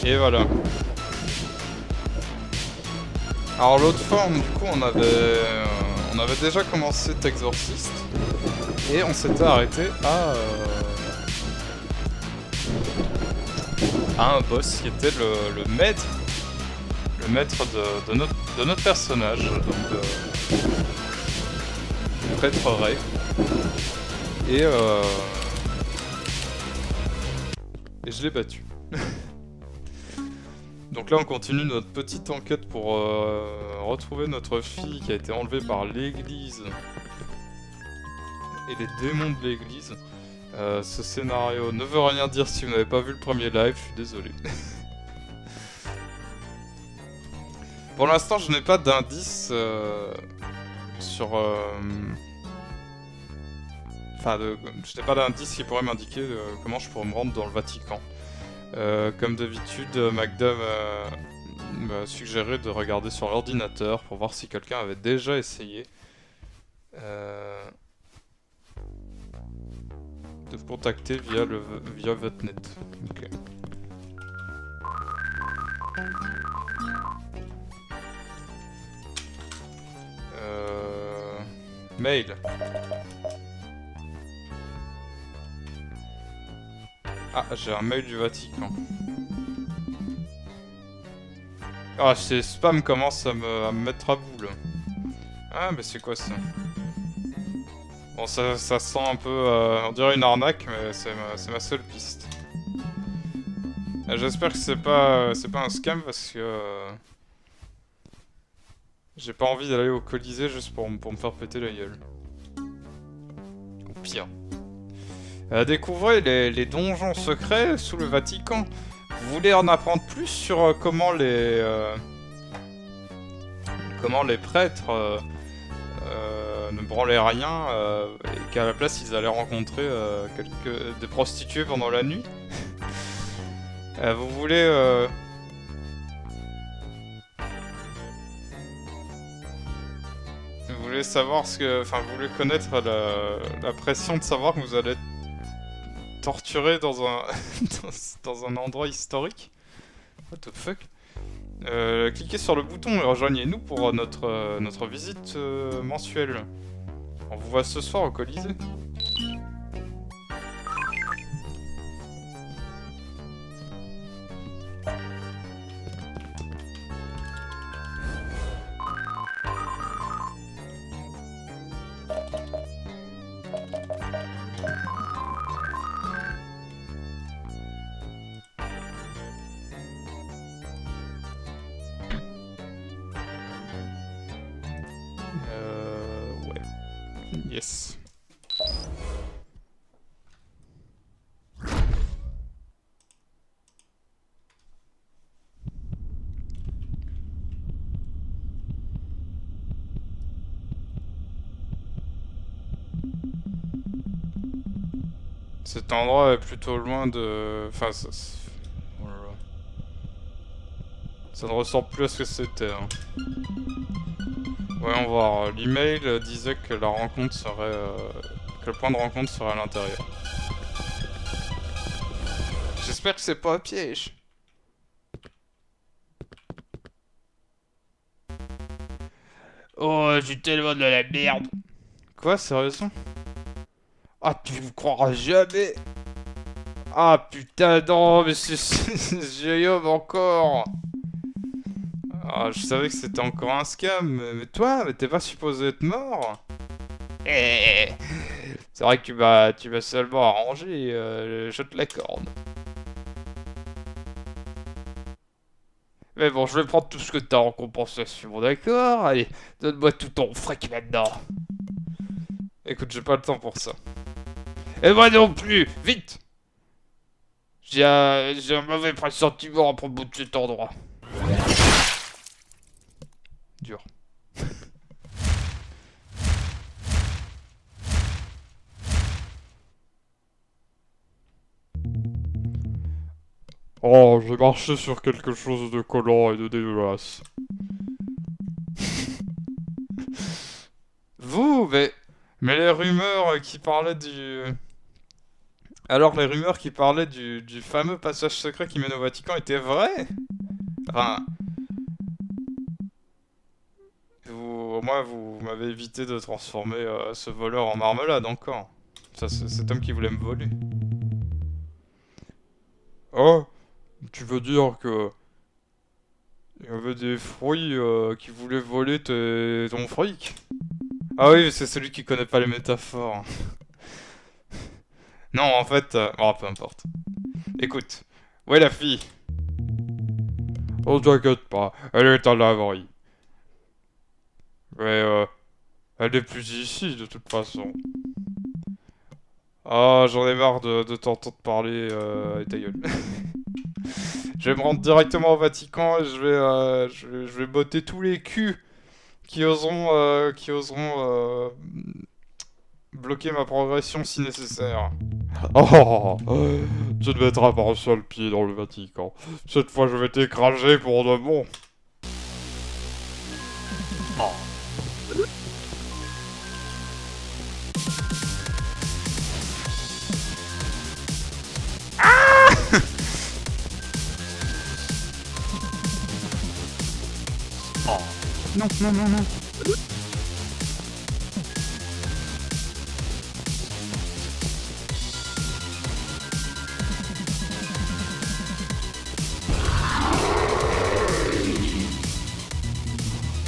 Et voilà. Alors l'autre fois, du coup, on avait déjà commencé T'Exorcist. Et on s'était arrêté à un boss qui était le maître. Le maître de notre personnage. Donc, prêtre Ray. Et je l'ai battu. Donc là on continue notre petite enquête pour retrouver notre fille qui a été enlevée par l'église et les démons de l'église. Ce scénario ne veut rien dire si vous n'avez pas vu le premier live, je suis désolé. Pour l'instant je n'ai pas d'indice sur... Enfin, je n'ai pas d'indice qui pourrait m'indiquer comment je pourrais me rendre dans le Vatican. Comme d'habitude, Magda m'a suggéré de regarder sur l'ordinateur pour voir si quelqu'un avait déjà essayé de me contacter via Votnet. Ok. Mail. Ah, j'ai un mail du Vatican. Ah, ces spams commencent à me mettre à bout là. Ah, mais c'est quoi ça? Bon, ça sent un peu... on dirait une arnaque, mais c'est ma seule piste. J'espère que c'est pas un scam parce que... j'ai pas envie d'aller au Colisée juste pour me faire péter la gueule. Ou pire. Découvrez les donjons secrets sous le Vatican. Vous voulez en apprendre plus sur comment les prêtres ne branlaient rien et qu'à la place ils allaient rencontrer des prostituées pendant la nuit. Vous voulez savoir ce que... Enfin, vous voulez connaître la pression de savoir que vous allez être torturé dans un... dans un endroit historique? What the fuck? Cliquez sur le bouton et rejoignez-nous pour notre visite mensuelle. On vous voit ce soir au Colisée. Ouais. Yes. Cet endroit est plutôt loin de... Enfin, oh là là. Ça ne ressemble plus à ce que c'était. Hein. Voyons voir. L'email disait que la rencontre serait... que le point de rencontre serait à l'intérieur. J'espère que c'est pas un piège. Oh, j'ai tellement de la merde. Quoi, sérieusement? Ah, tu me croiras jamais. Ah, putain, non, mais c'est ce vieil homme encore. Ah, je savais que c'était encore un scam, mais toi, mais t'es pas supposé être mort. Eh, c'est vrai que tu m'as seulement arrangé, je te l'accorde. Mais bon, je vais prendre tout ce que t'as en compensation, d'accord? Allez, donne-moi tout ton fric maintenant. Écoute, j'ai pas le temps pour ça. Et moi non plus, vite! J'ai un mauvais pressentiment à propos de cet endroit. Dur. Oh, j'ai marché sur quelque chose de collant et de dégueulasse. Vous, mais les rumeurs qui parlaient Alors les rumeurs qui parlaient du fameux passage secret qui mène au Vatican étaient vraies? Enfin, au moins vous m'avez évité de transformer ce voleur en marmelade encore. Ça, c'est cet homme qui voulait me voler. Oh, tu veux dire que il y avait des fruits qui voulaient voler ton fric? Ah oui, c'est celui qui connaît pas les métaphores. Non, en fait, oh, peu importe. Écoute, où est la fille? Oh, t'inquiète pas, elle est en laverie. Mais elle est plus ici de toute façon. Ah, j'en ai marre de t'entendre parler, et ta gueule. Je vais me rendre directement au Vatican et je vais botter tous les culs qui oseront bloquer ma progression si nécessaire. Oh, tu ne mettras pas un seul pied dans le Vatican. Cette fois, je vais t'écraser pour de bon. Non, non, non, non.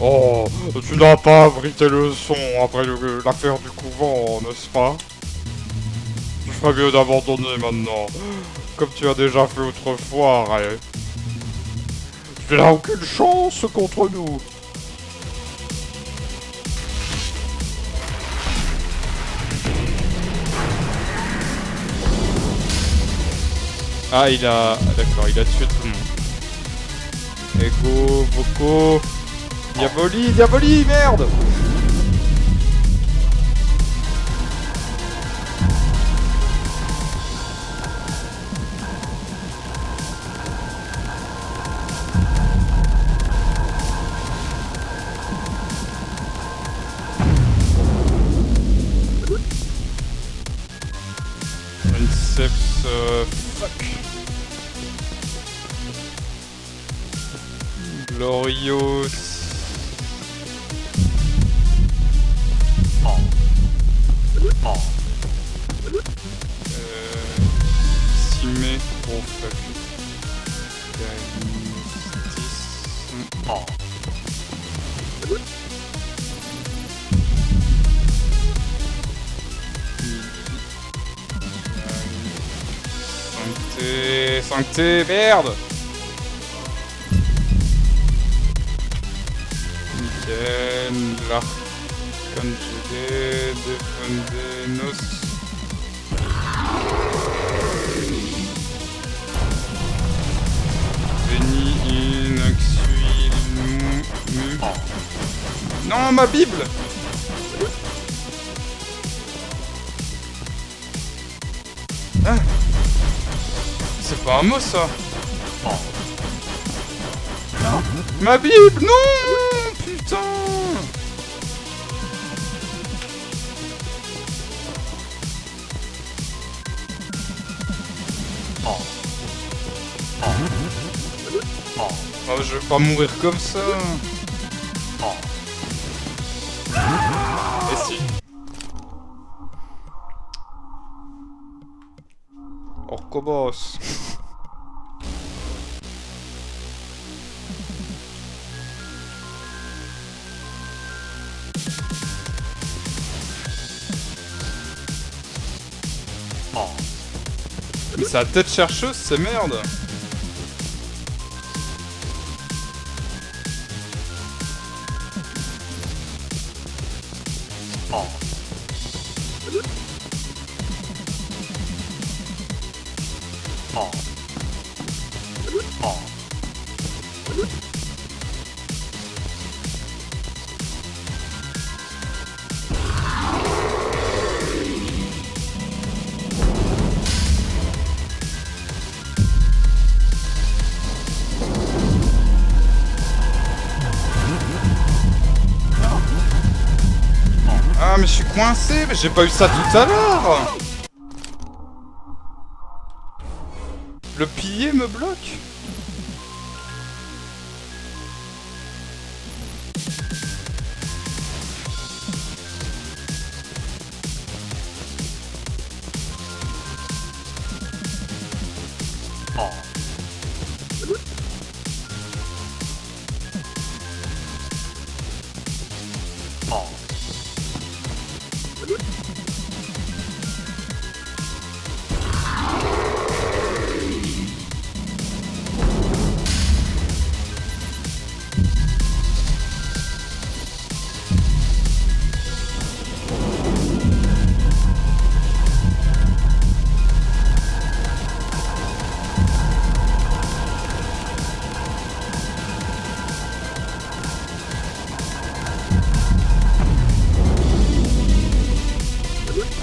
Oh, tu n'as pas appris tes leçons après l'affaire du couvent, n'est-ce pas? Tu ferais mieux d'abandonner maintenant, comme tu as déjà fait autrefois, Ray. Tu n'as aucune chance contre nous. Ah, il a... ah, d'accord, il a tué tout le monde. Ego, Boko... Diaboli, Diaboli, merde! Princeps... fuck. Glorious... Simé... oh fuck. Sancté, merde! Nickel, l'arcangélé, défendenos. Veni in axuilum. Non, ma Bible! Ah! C'est pas un mot ça! Ma Bible, non! Putain! Oh, je vais pas mourir comme ça! Et si? On recommence! Mais sa tête chercheuse, c'est merde! Ah mais je suis coincé, mais j'ai pas eu ça tout à l'heure. Le pilier me bloque. Oh. Oh.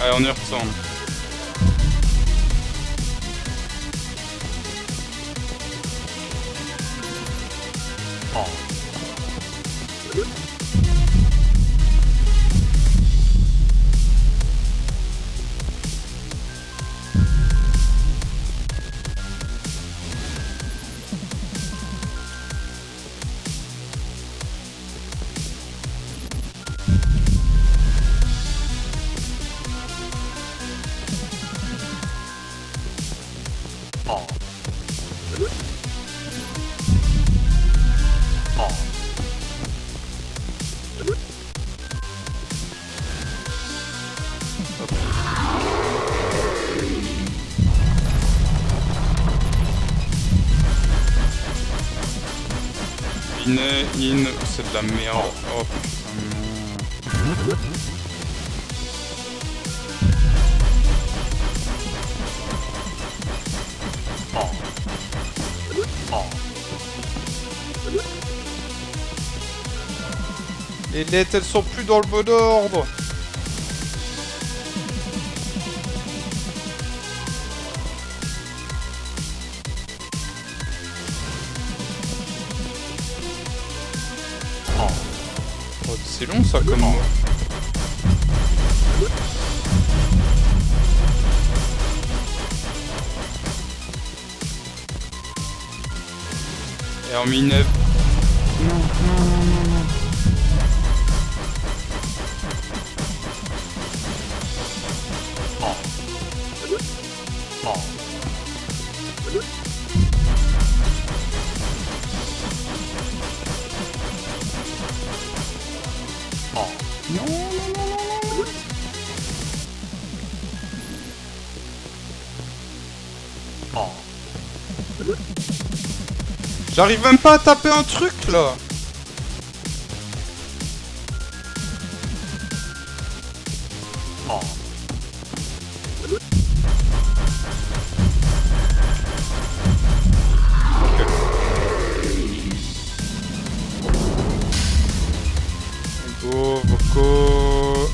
Allez, on y retourne. Oh. Oh. Oh. In, c'est de la merde. Oh putain, non. Oh. Oh. Les lettres, elles sont plus dans le bon ordre. Oh, c'est long ça comme mot. Et en 19... Non, non, non, non, non. Oh. Oh. Oh. Non, non, non, non, non. Oh. J'arrive même pas à taper un truc là. Oh. Go, Voco.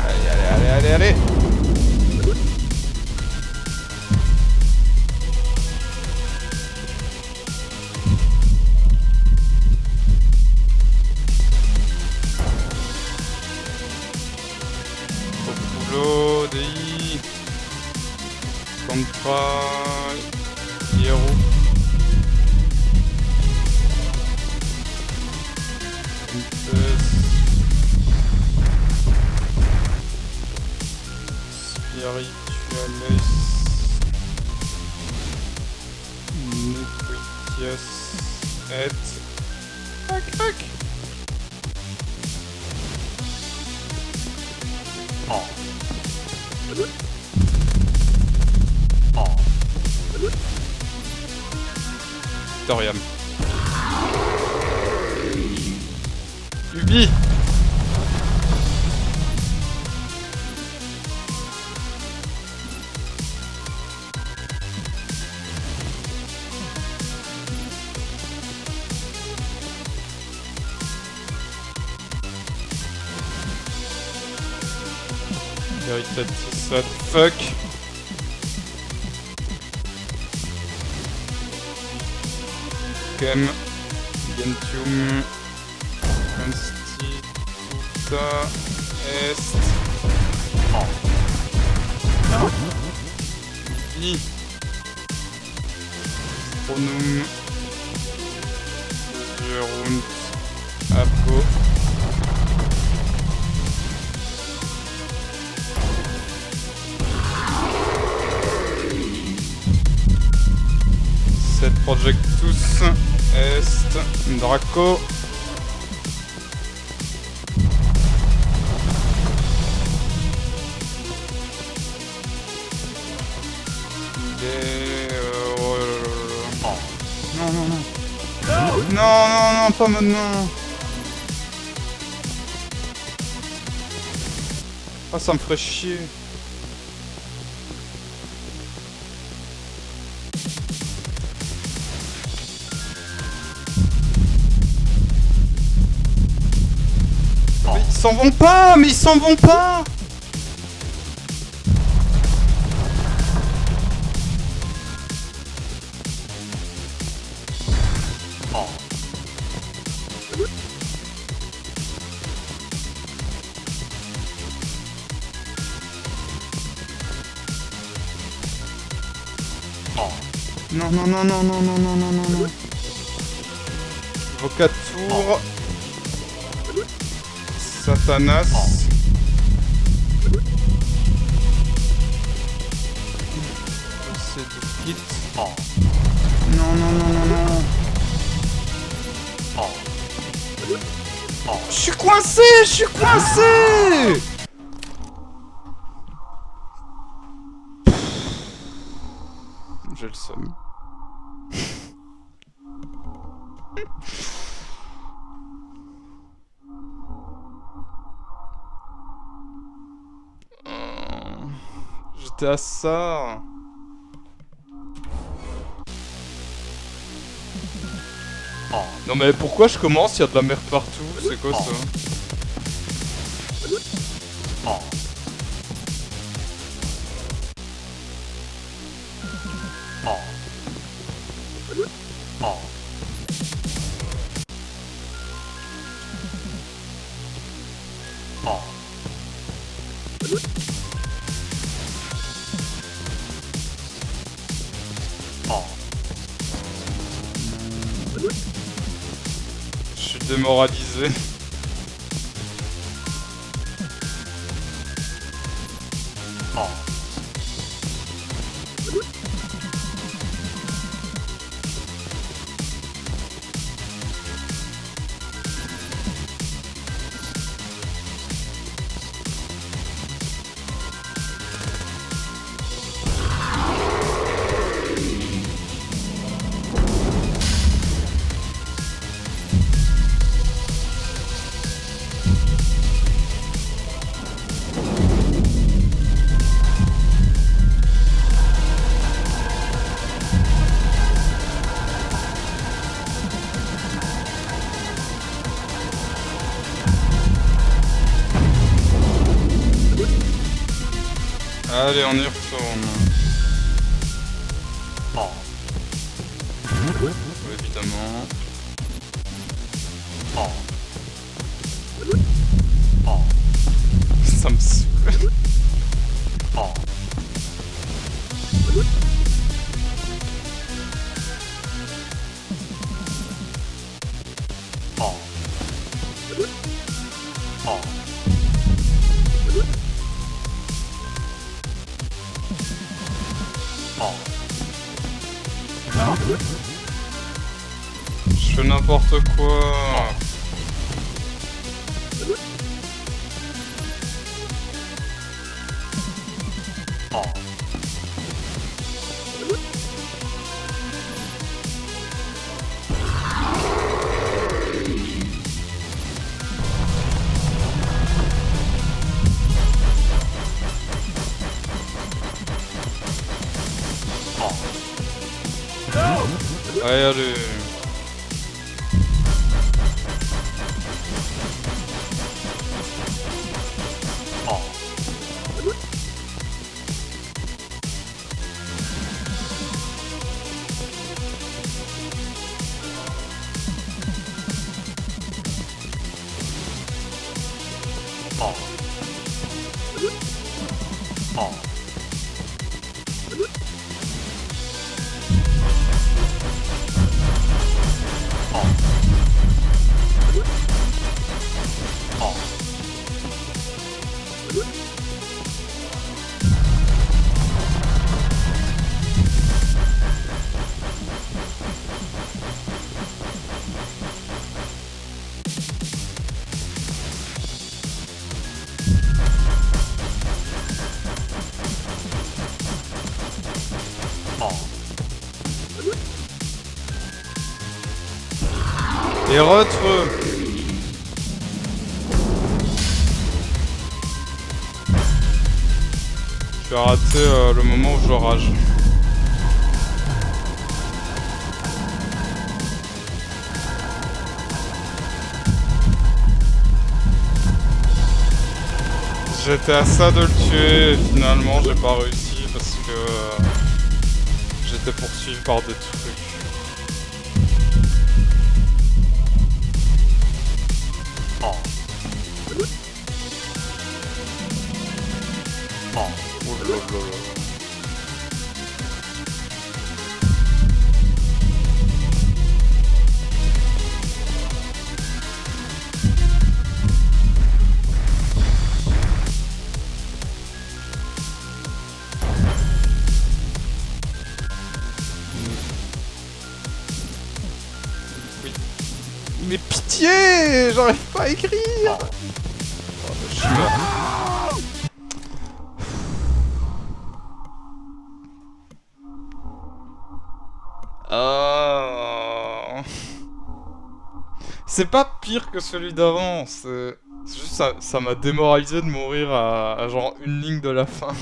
Allez, allez, allez, allez, allez. Populo, DI. Contra. Hero. Spiritualus. Nequitius. Et. Tac, tac. Oh. Oh. Dorian. Ubi. Veritatis, what the fuck. Game. Gentium constituta est Ni Pronum Gerunt Apo Sed projectus est Draco Non, non, non. Non, non, non, pas maintenant. Ah, ça me ferait chier. Mais ils s'en vont pas, mais ils s'en vont pas. Non, non, non, non, non, non, non, non, non, non. Vocatur. Satanas. C'est du kit. Non, non, non, non, non. Je suis coincé, je suis coincé. J'ai le seum. J'étais à ça. Non mais pourquoi je commence, il y a de la merde partout, c'est quoi ça? Je suis démoralisé. Allez, on y retourne. Évidemment. Ça me saoule. Je fais n'importe quoi. Allez, allez. Oh. Oh. Oh. Et retrouve. Je vais rater le moment où je rage. J'étais à ça de le tuer et finalement j'ai pas réussi parce que j'étais poursuivi par des trucs. Oh. Oh. Oh là là là. Mais pitié, j'arrive pas à écrire. Oh, je suis mort. C'est pas pire que celui d'avant, c'est juste ça m'a démoralisé de mourir à genre une ligne de la fin.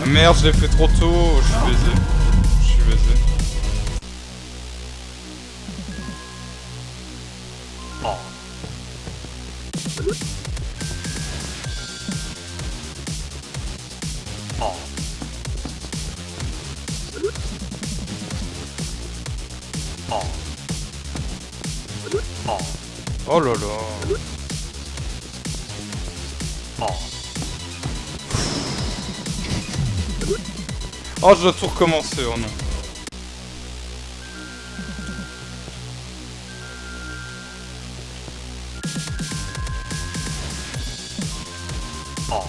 Merde, je l'ai fait trop tôt, je suis baisé. Je suis baisé. Oh. Oh. Oh. Oh. Oh là là. Oh. Oh, je dois tout recommencer, oh non. Oh.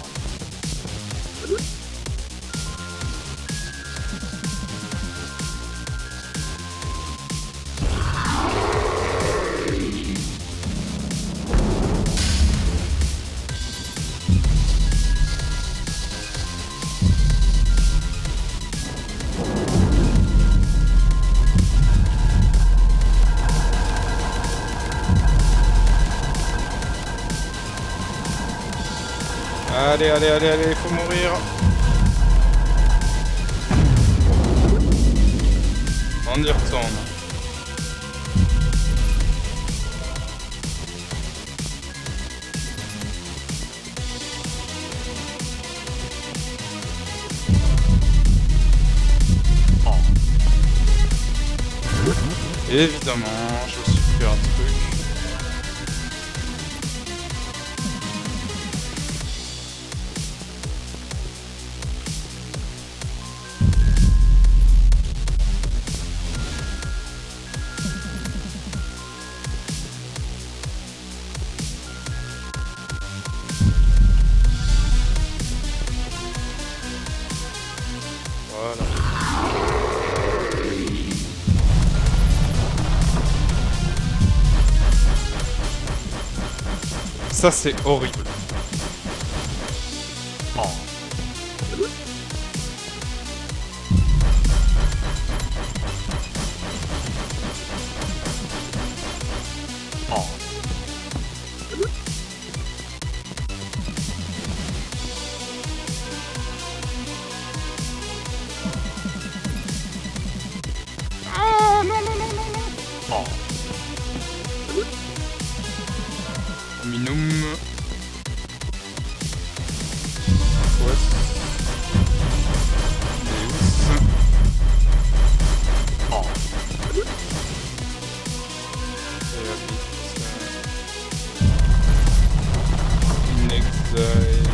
Allez, allez, allez, allez, il faut mourir. On y retourne. Oh. Évidemment, je me suis pris un truc. Voilà. Ça c'est horrible. Oh. Minum. Quos. Deus. Oh. In exile.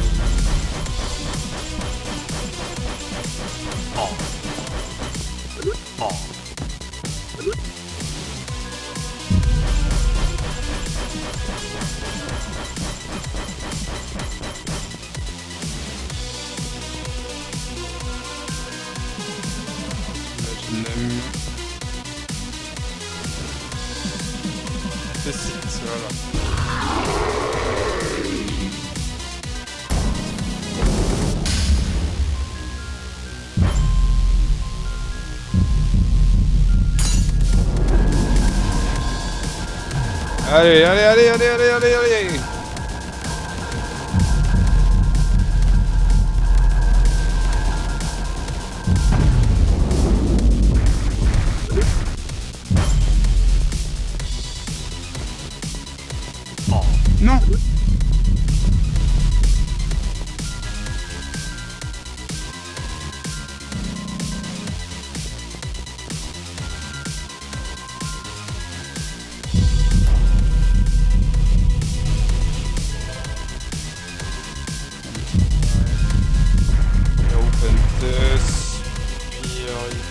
Oh. Oh. Imaginem. Fécite, voilà. Allez, allez, allez, allez, allez, allez, allez. Oh. Non. Opentes, Spirituales,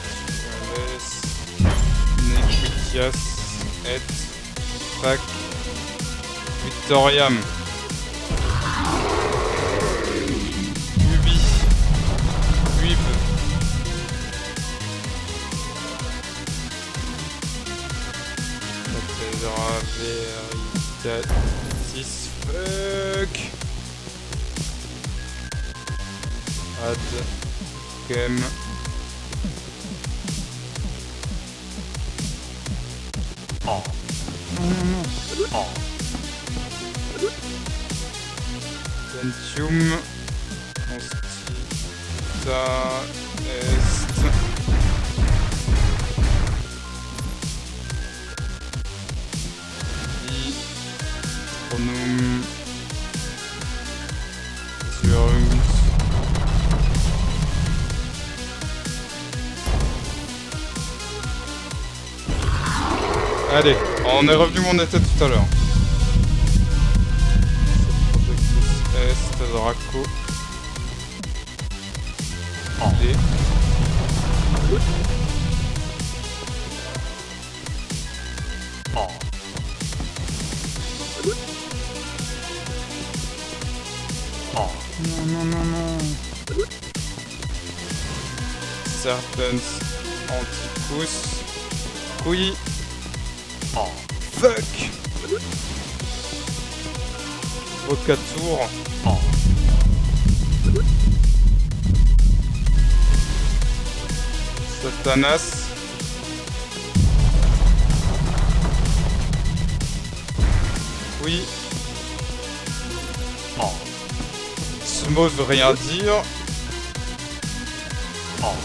Nequitias, et Fac Victoriam. Ubi. Uib. Cathédra Veritatis. Fuck. Ad Kem. Oh. Non, non, non. Oh. Pentium. Constita est. Tronum. Suerungs. Allez, on est revenu où on était tout à l'heure. Projectus Est, Draco. Oh. D. Oh. Oh. Non, non, non, non. Serpens Anticus. Oui. Oh. Fuck. Vocatour. Oh. Satanas. Oui. Oh. Ce mot veut rien dire. Oh.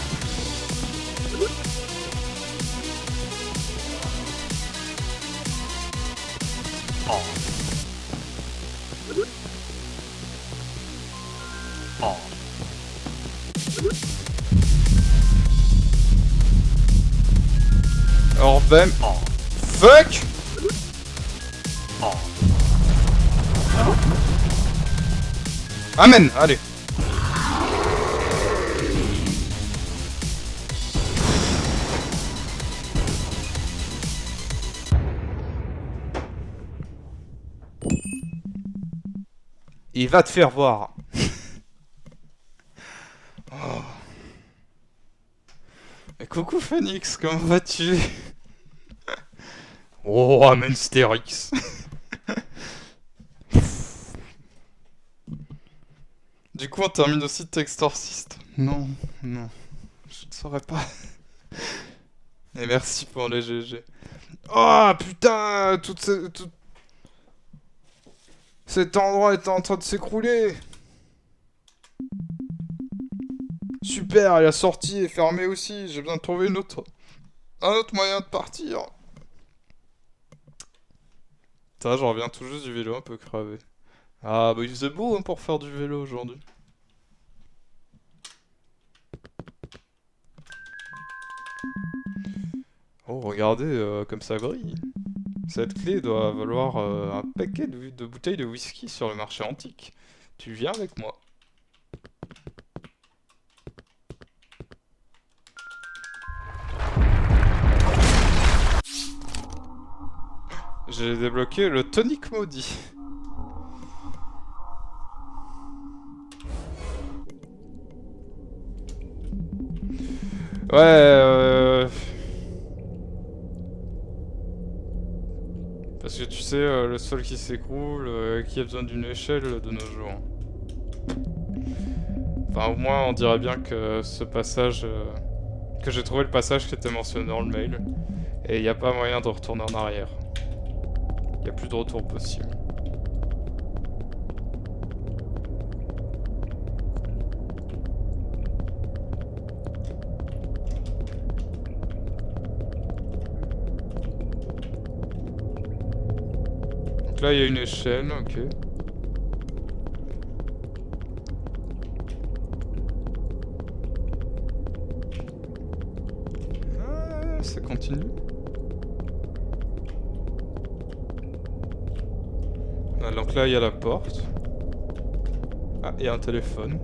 Oh. Oh. Orbem. Oh. Fuck. Oh. Amen. Allez. Il va te faire voir. Oh. Et coucou Phoenix, comment vas-tu? Oh, Amonstérix. Du coup, on termine aussi Textorciste. Non, non, je ne saurais pas. Et merci pour les GG. Oh putain, cet endroit est en train de s'écrouler. Super, la sortie est fermée aussi. J'ai besoin de trouver un autre moyen de partir. Ça, j'en reviens tout juste du vélo un peu crevé. Ah, bah il faisait beau hein, pour faire du vélo aujourd'hui. Oh, regardez comme ça brille. Cette clé doit valoir un paquet de bouteilles de whisky sur le marché antique. Tu viens avec moi. J'ai débloqué le tonic maudit. Ouais, parce que tu sais, le sol qui s'écroule, qui a besoin d'une échelle de nos jours. Enfin, au moins, on dirait bien que ce passage... que j'ai trouvé le passage qui était mentionné dans le mail. Et il n'y a pas moyen de retourner en arrière. Il n'y a plus de retour possible. Donc là, il y a une échelle, ok. Ah, ça continue. Ah, donc là, il y a la porte. Ah, il y a un téléphone.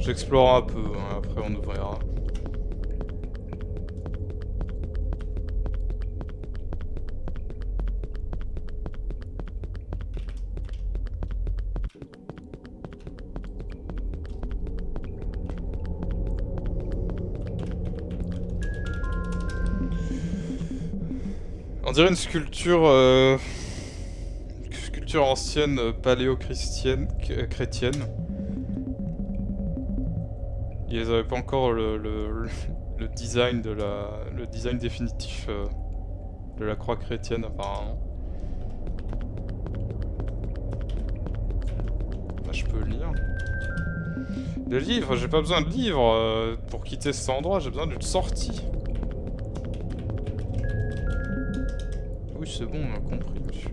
J'explore un peu, hein, après on ouvrira. On dirait une sculpture, sculpture ancienne paléo-chrétienne. Ils avaient pas encore le design le design définitif de la croix chrétienne apparemment. Là, je peux lire. Le livre, j'ai pas besoin de livre pour quitter cet endroit, j'ai besoin d'une sortie. Oui, c'est bon, on a compris, monsieur.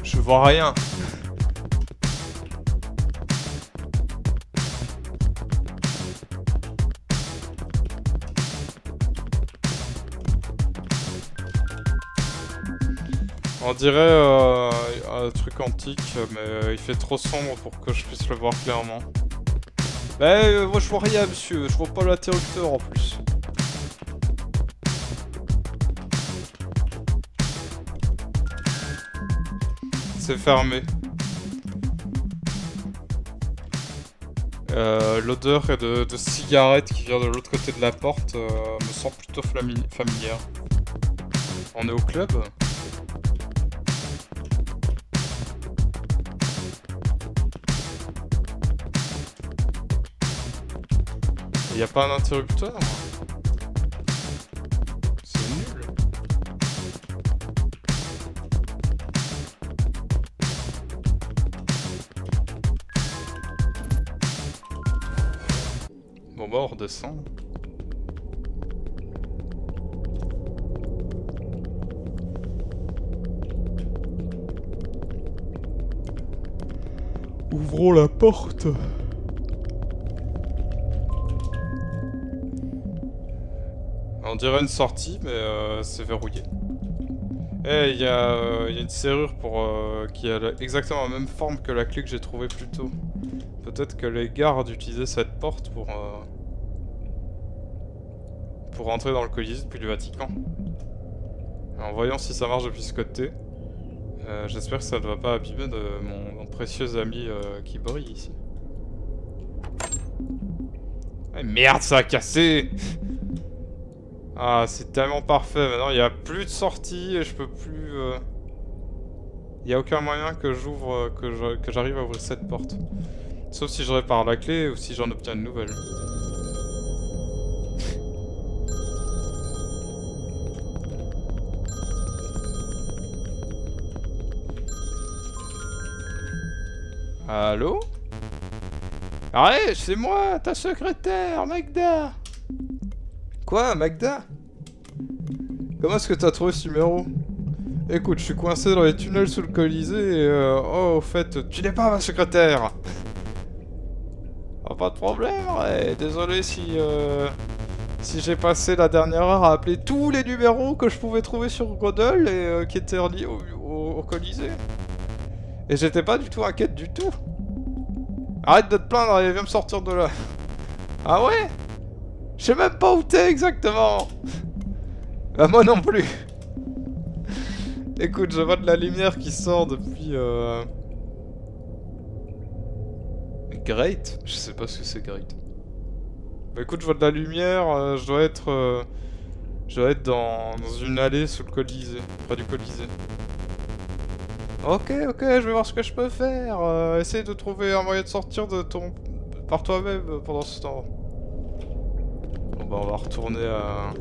Je vois rien. On dirait un truc antique, mais il fait trop sombre pour que je puisse le voir clairement. Bah, moi je vois rien, monsieur. Je vois pas l'interrupteur en plus. C'est fermé. L'odeur est de cigarette qui vient de l'autre côté de la porte me semble plutôt familière. On est au club? Il y a pas un interrupteur? C'est nul. Bon bah on redescend. Ouvrons la porte. On dirait une sortie, mais c'est verrouillé. Et il y a une serrure qui a exactement la même forme que la clé que j'ai trouvée plus tôt. Peut-être que les gardes utilisaient cette porte pour rentrer dans le Colisée depuis le Vatican. Alors, voyons si ça marche depuis ce côté. J'espère que ça ne va pas abîmer de mon précieux ami qui brille ici. Ah, merde, ça a cassé! Ah, c'est tellement parfait. Maintenant, il n'y a plus de sortie et je peux plus... Il n'y a aucun moyen que j'ouvre, que j'arrive à ouvrir cette porte. Sauf si je répare la clé ou si j'en obtiens une nouvelle. Allô? Arrête, c'est moi, ta secrétaire, Magda! Quoi, Magda? Comment est-ce que t'as trouvé ce numéro? Écoute, je suis coincé dans les tunnels sous le Colisée et oh, au fait, tu n'es pas ma secrétaire! Ah, pas de problème, ouais. Désolé si j'ai passé la dernière heure à appeler tous les numéros que je pouvais trouver sur Godel et qui étaient reliés au Colisée. Et j'étais pas du tout inquiète du tout. Arrête de te plaindre et viens me sortir de là. Ah ouais? Je sais même pas où t'es exactement. Bah moi non plus. Écoute, je vois de la lumière qui sort depuis Great? Je sais pas ce que c'est Great. Bah écoute, je vois de la lumière, je dois être dans une allée sous le Colisée, près du Colisée. Ok, je vais voir ce que je peux faire. Essaye de trouver un moyen de sortir de par toi-même pendant ce temps. Bon bah on va retourner à...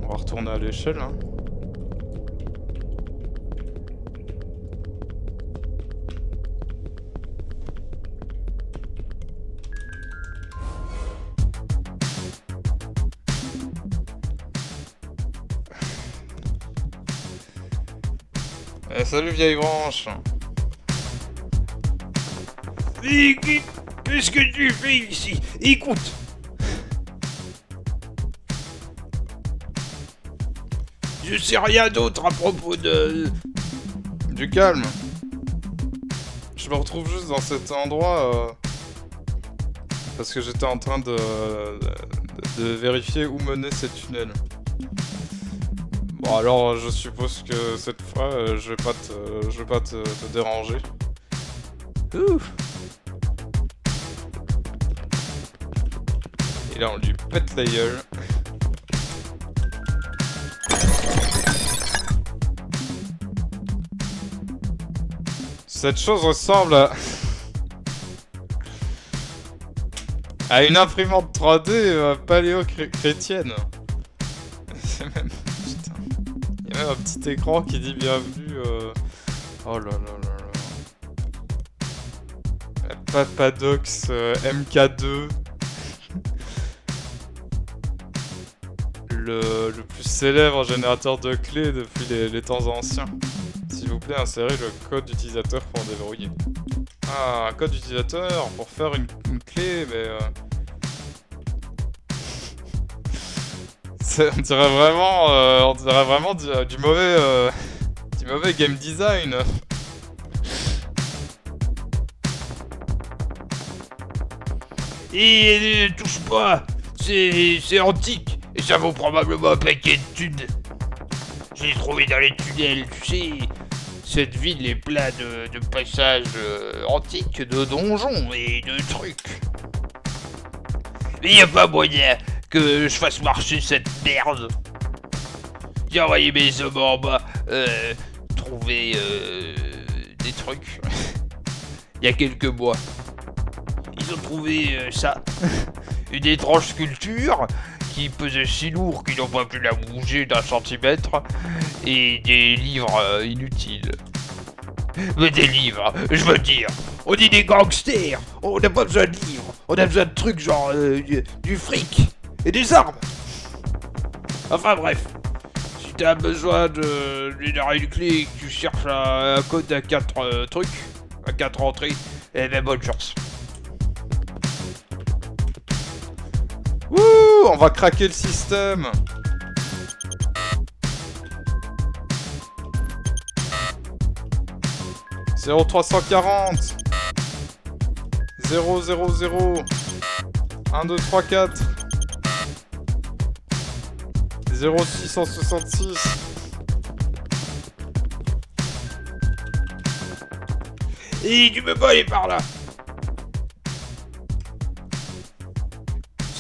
On va retourner à l'échelle, hein. Salut vieille branche. Qu'est-ce que tu fais ici? Écoute! Je sais rien d'autre à propos de... Du calme. Je me retrouve juste dans cet endroit parce que j'étais en train de vérifier où menait ces tunnels. Bon alors je suppose que cette fois je vais pas te déranger. Ouh. Et là on lui pète la gueule. Cette chose ressemble à une imprimante 3D paléo-chrétienne. C'est même... Putain. Il y a même un petit écran qui dit bienvenue. Oh là là là là. Papadox MK2. Le plus célèbre générateur de clés depuis les temps anciens. S'il vous plaît, insérez le code d'utilisateur pour déverrouiller. Ah, un code d'utilisateur pour faire une clé, mais... on dirait vraiment du mauvais game design. Et ne touche pas! C'est antique! Et ça vaut probablement un paquet de thunes! Je l'ai trouvé dans les tunnels, tu sais... Cette ville est pleine de passages antiques, de donjons et de trucs. Mais y a pas moyen que je fasse marcher cette merde. J'ai envoyé mes hommes en bas trouver des trucs. Il y a quelques mois. Ils ont trouvé ça. Une étrange sculpture qui pesait si lourd qu'ils n'ont pas pu la bouger d'un centimètre. Et des livres inutiles. Mais des livres, je veux dire. On est des gangsters. On n'a pas besoin de livres. On a besoin de trucs genre du fric et des armes. Enfin bref. Si t'as besoin d'une clé et que tu cherches un code à 4 trucs, à 4 entrées, eh ben bonne chance. Wouh, on va craquer le système. « 0340 000 1 2 3 4 0666 » Et tu peux pas aller par là.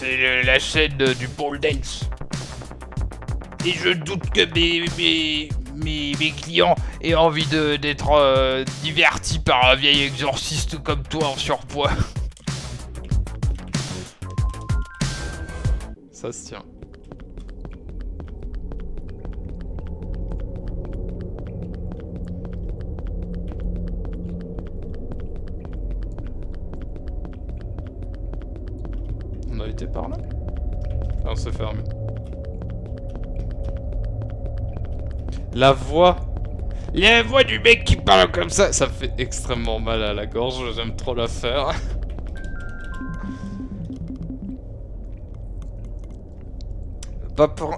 c'est la chaîne du pole dance. Et je doute que mes clients aient envie d'être divertis par un vieil exorciste comme toi en surpoids. Ça se tient. On a été par là? Ah, on s'est fermé. La voix du mec qui parle comme ça me fait extrêmement mal à la gorge, j'aime trop la faire.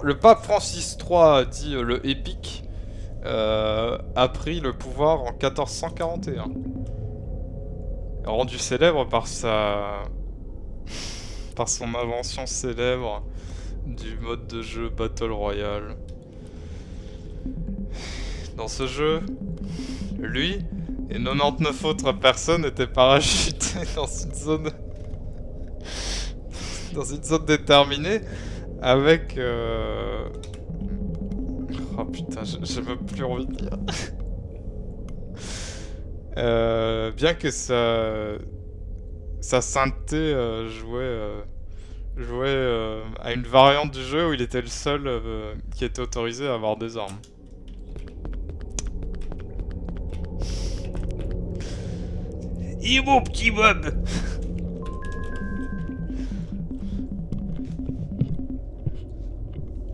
Le pape Francis III, dit le épique, a pris le pouvoir en 1441. Rendu célèbre par son invention célèbre du mode de jeu Battle Royale. Dans ce jeu, lui et 99 autres personnes étaient parachutés dans une zone déterminée avec oh putain, j'ai même plus envie de dire. Bien que sa synthé jouait à une variante du jeu où il était le seul qui était autorisé à avoir des armes. Et mon petit Bob.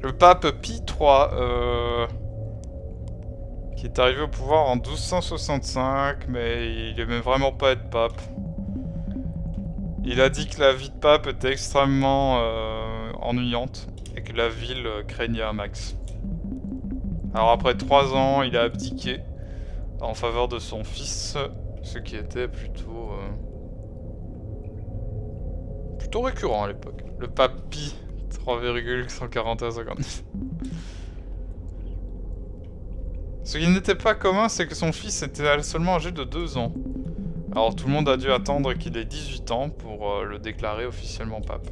Le pape Pie III, qui est arrivé au pouvoir en 1265, mais il aimait vraiment pas être pape. Il a dit que la vie de pape était extrêmement ennuyante et que la ville craignait un max. Alors après 3 ans, il a abdiqué en faveur de son fils, ce qui était plutôt récurrent à l'époque. Le pape Pie 3,141,59. Ce qui n'était pas commun, c'est que son fils était seulement âgé de 2 ans. Alors tout le monde a dû attendre qu'il ait 18 ans pour le déclarer officiellement pape,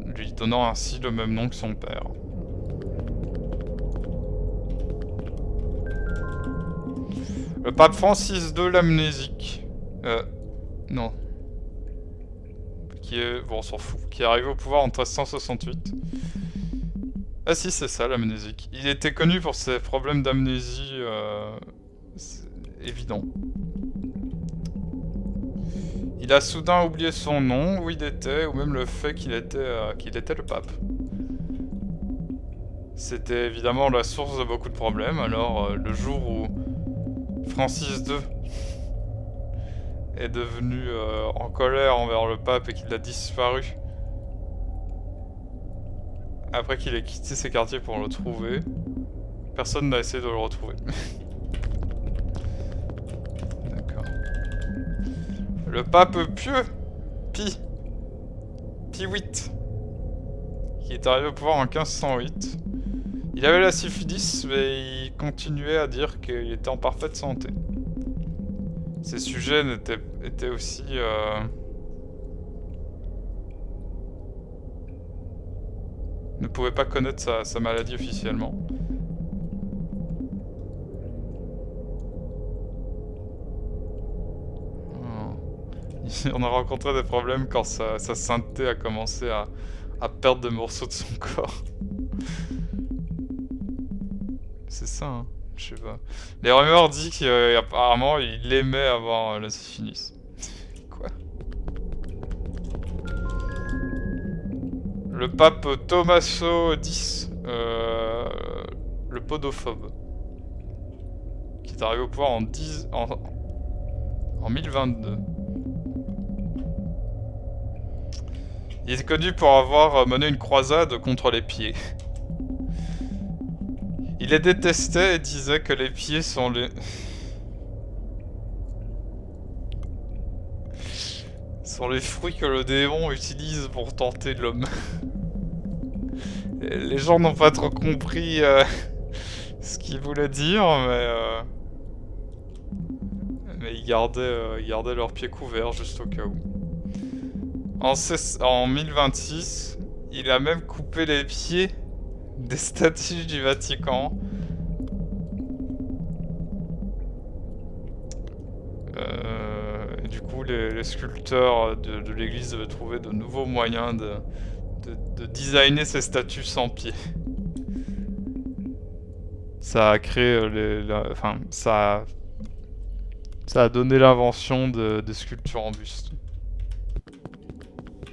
lui donnant ainsi le même nom que son père. Le pape Francis II l'amnésique. Non. Bon, on s'en fout. Qui est arrivé au pouvoir en 1368. Ah si, c'est ça, l'amnésique. Il était connu pour ses problèmes d'amnésie évidents. Il a soudain oublié son nom, où il était, ou même le fait qu'il était le pape. C'était évidemment la source de beaucoup de problèmes, alors le jour où Francis II est devenu en colère envers le pape et qu'il a disparu, après qu'il ait quitté ses quartiers pour le trouver, personne n'a essayé de le retrouver. D'accord. Le pape pieux, Pie VIII, qui est arrivé au pouvoir en 1508. Il avait la syphilis, mais il continuait à dire qu'il était en parfaite santé. Ses sujets étaient aussi ne pouvaient pas connaître sa maladie officiellement. On a rencontré des problèmes quand sa sainteté a commencé à perdre des morceaux de son corps. C'est ça, hein. Je sais pas. Les rumeurs disent qu'apparemment il aimait avoir la syphilis. Quoi? Le pape Tommaso X, le podophobe, qui est arrivé au pouvoir en 1022. Il est connu pour avoir mené une croisade contre les pieds. Il les détestait et disait que les pieds sont les fruits que le démon utilise pour tenter l'homme. Les gens n'ont pas trop compris ce qu'il voulait dire, mais ils gardaient leurs pieds couverts juste au cas où. En 1026, il a même coupé les pieds des statues du Vatican. Et du coup, les sculpteurs de l'église devaient trouver de nouveaux moyens de designer ces statues sans pieds. Ça a créé enfin, ça a donné l'invention des sculptures en buste.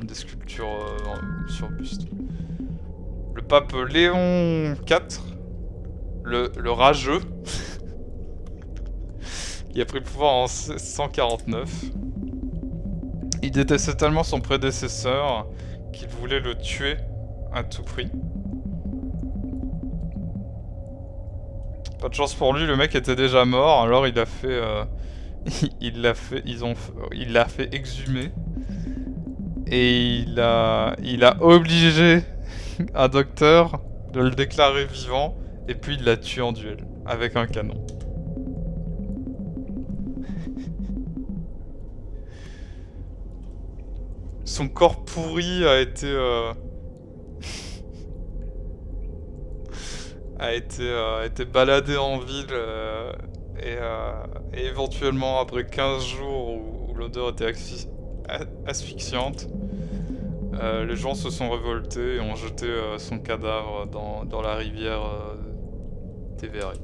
Des sculptures sur buste. Le pape Léon IV, le rageux, qui a pris le pouvoir en 1649. Il détestait tellement son prédécesseur qu'il voulait le tuer à tout prix. Pas de chance pour lui, le mec était déjà mort, alors il a fait... il l'a fait exhumer. Et il a obligé un docteur de le déclarer vivant, et puis il l'a tué en duel, avec un canon. Son corps pourri a été... a été baladé en ville et éventuellement après 15 jours où l'odeur était asphyxiante, les gens se sont révoltés et ont jeté son cadavre dans la rivière Tévéré.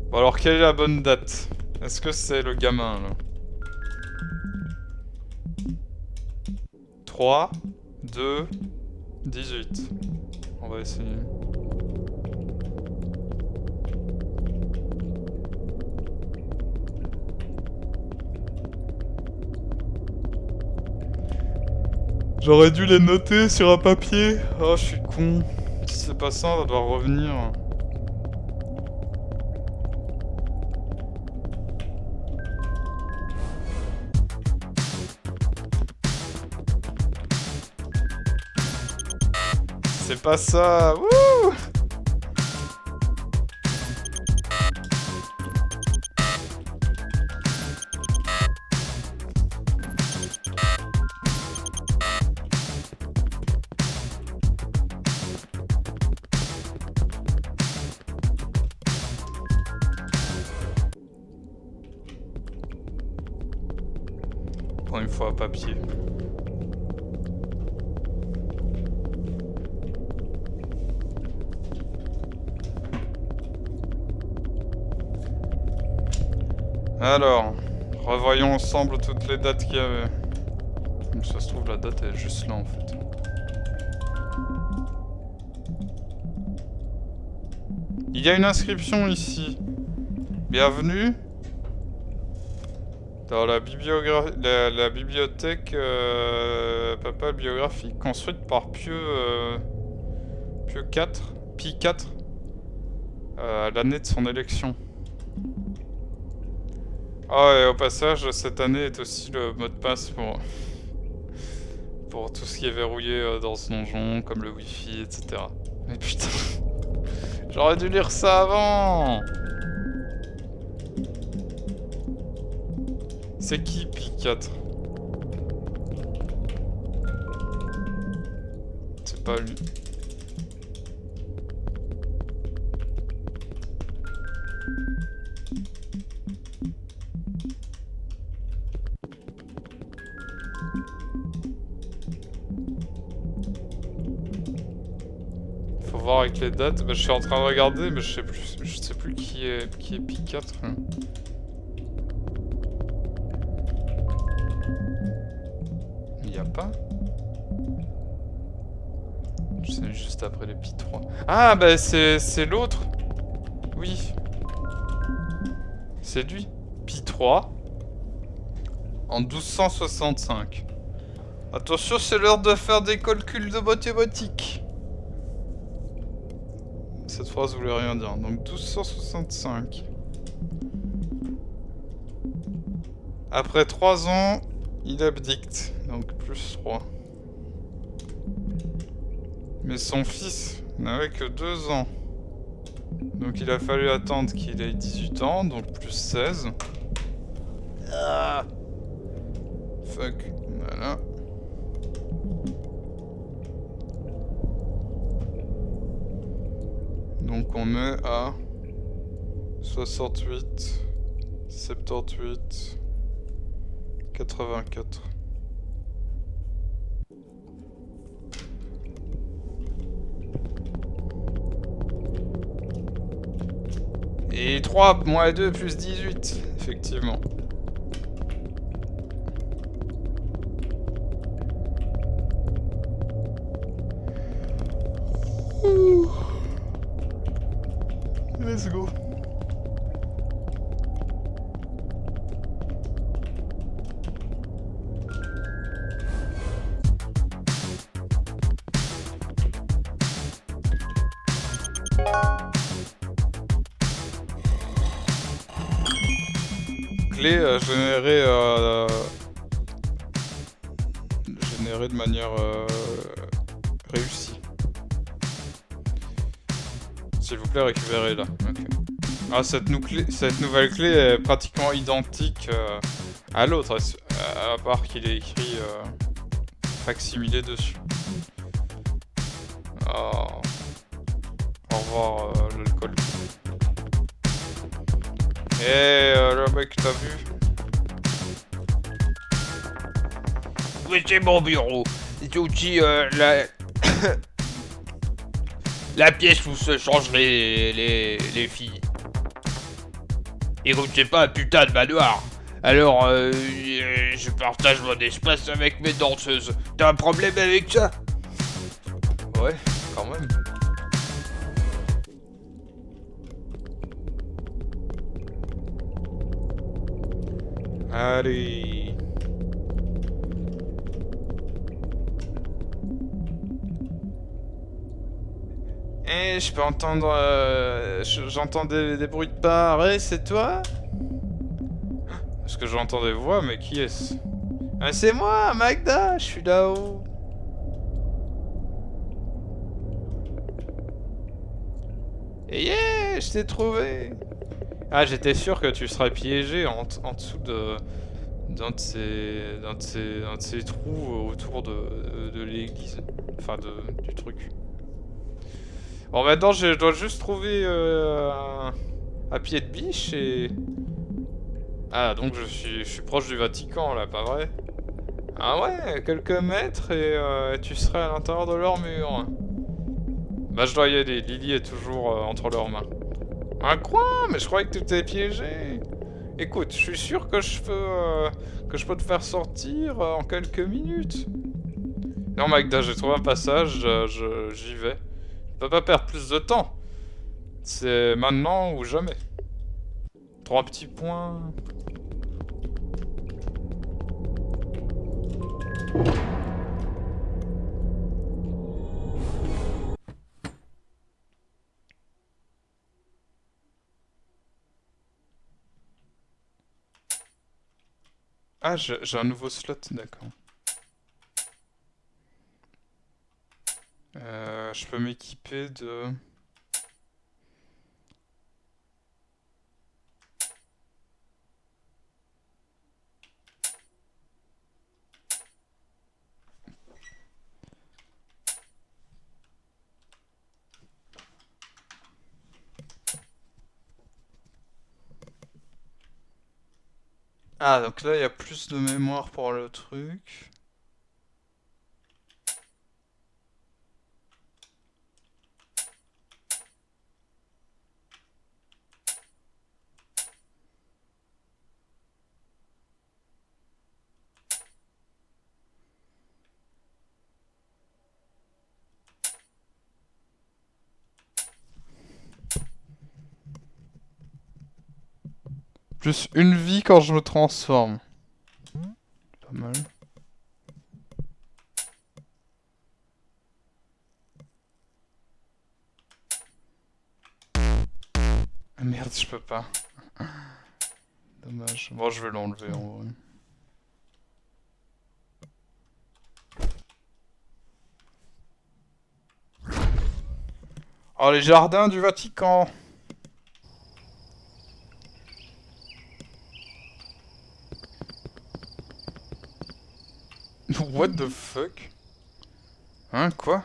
Bon alors quelle est la bonne date? Est-ce que c'est le gamin là? 3, 2, 18. On va essayer. J'aurais dû les noter sur un papier. Oh, je suis con. Si c'est pas ça, on va devoir revenir. C'est pas ça. Wouh! Pour une fois, papier. Alors, revoyons ensemble toutes les dates qu'il y avait. Ça se trouve, la date est juste là en fait. Il y a une inscription ici. Bienvenue dans la bibliothèque papale biographique construite par Pie IV à l'année de son élection. Ah et au passage, cette année est aussi le mot de passe pour tout ce qui est verrouillé dans ce donjon, comme le wifi, etc. Mais putain, j'aurais dû lire ça avant. C'est qui Pie IV? C'est pas lui. Faut voir avec les dates. Bah, je suis en train de regarder, mais je sais plus qui est Pie IV. Hein. Il y a pas. C'est juste après les Pie III. Ah bah c'est l'autre. Oui. C'est lui. Pie III. En 1265. Attention, c'est l'heure de faire des calculs de mathématiques. Cette phrase voulait rien dire. Donc 1265. Après 3 ans, il abdicte. Donc plus 3. Mais son fils n'avait que 2 ans. Donc il a fallu attendre qu'il ait 18 ans. Donc plus 16. Ah. Fuck. Voilà. Donc on est à 68, 78, 84. Et 3 moins 2 plus 18, effectivement. Ouh. Let's go. Clé générée de manière réussie. S'il vous plaît, récupérez-la. Okay. Ah, cette nouvelle clé est pratiquement identique à l'autre, à part qu'il est écrit facsimilé dessus. Oh. Au revoir l'alcool. Le mec, t'as vu? Oui, c'est mon bureau. C'est aussi la pièce où se changent les filles. Et comme c'est pas un putain de manoir, alors je partage mon espace avec mes danseuses. T'as un problème avec ça? Ouais, quand même. Allez. Eh, je peux entendre... j'entends des bruits de pas. Ouais, c'est toi? Parce que j'entends des voix, mais qui est-ce? Ah, c'est moi, Magda, je suis là-haut. Et yeah, je t'ai trouvé. Ah, j'étais sûr que tu serais piégé en dessous d'un de ces trous autour de l'église. Enfin, du truc. Bon, maintenant, je dois juste trouver un pied de biche et... Ah, donc je suis proche du Vatican, là, pas vrai? Ah ouais, quelques mètres et tu serais à l'intérieur de leur mur. Bah, je dois y aller. Lily est toujours entre leurs mains. Un quoi? Mais je croyais que tu étais piégé. Écoute, je suis sûr que je peux te faire sortir en quelques minutes. Non, Magda, j'ai trouvé un passage, j'y vais. Je peux pas perdre plus de temps. C'est maintenant ou jamais. 3 petits points. Ah, j'ai un nouveau slot, d'accord. Je peux m'équiper de... Ah, donc là, il y a plus de mémoire pour le truc. Plus une vie quand je me transforme. Pas mal. Ah merde, je peux pas. Dommage. Bon, je vais l'enlever en vrai. Oh, les jardins du Vatican! What the fuck? Hein, quoi?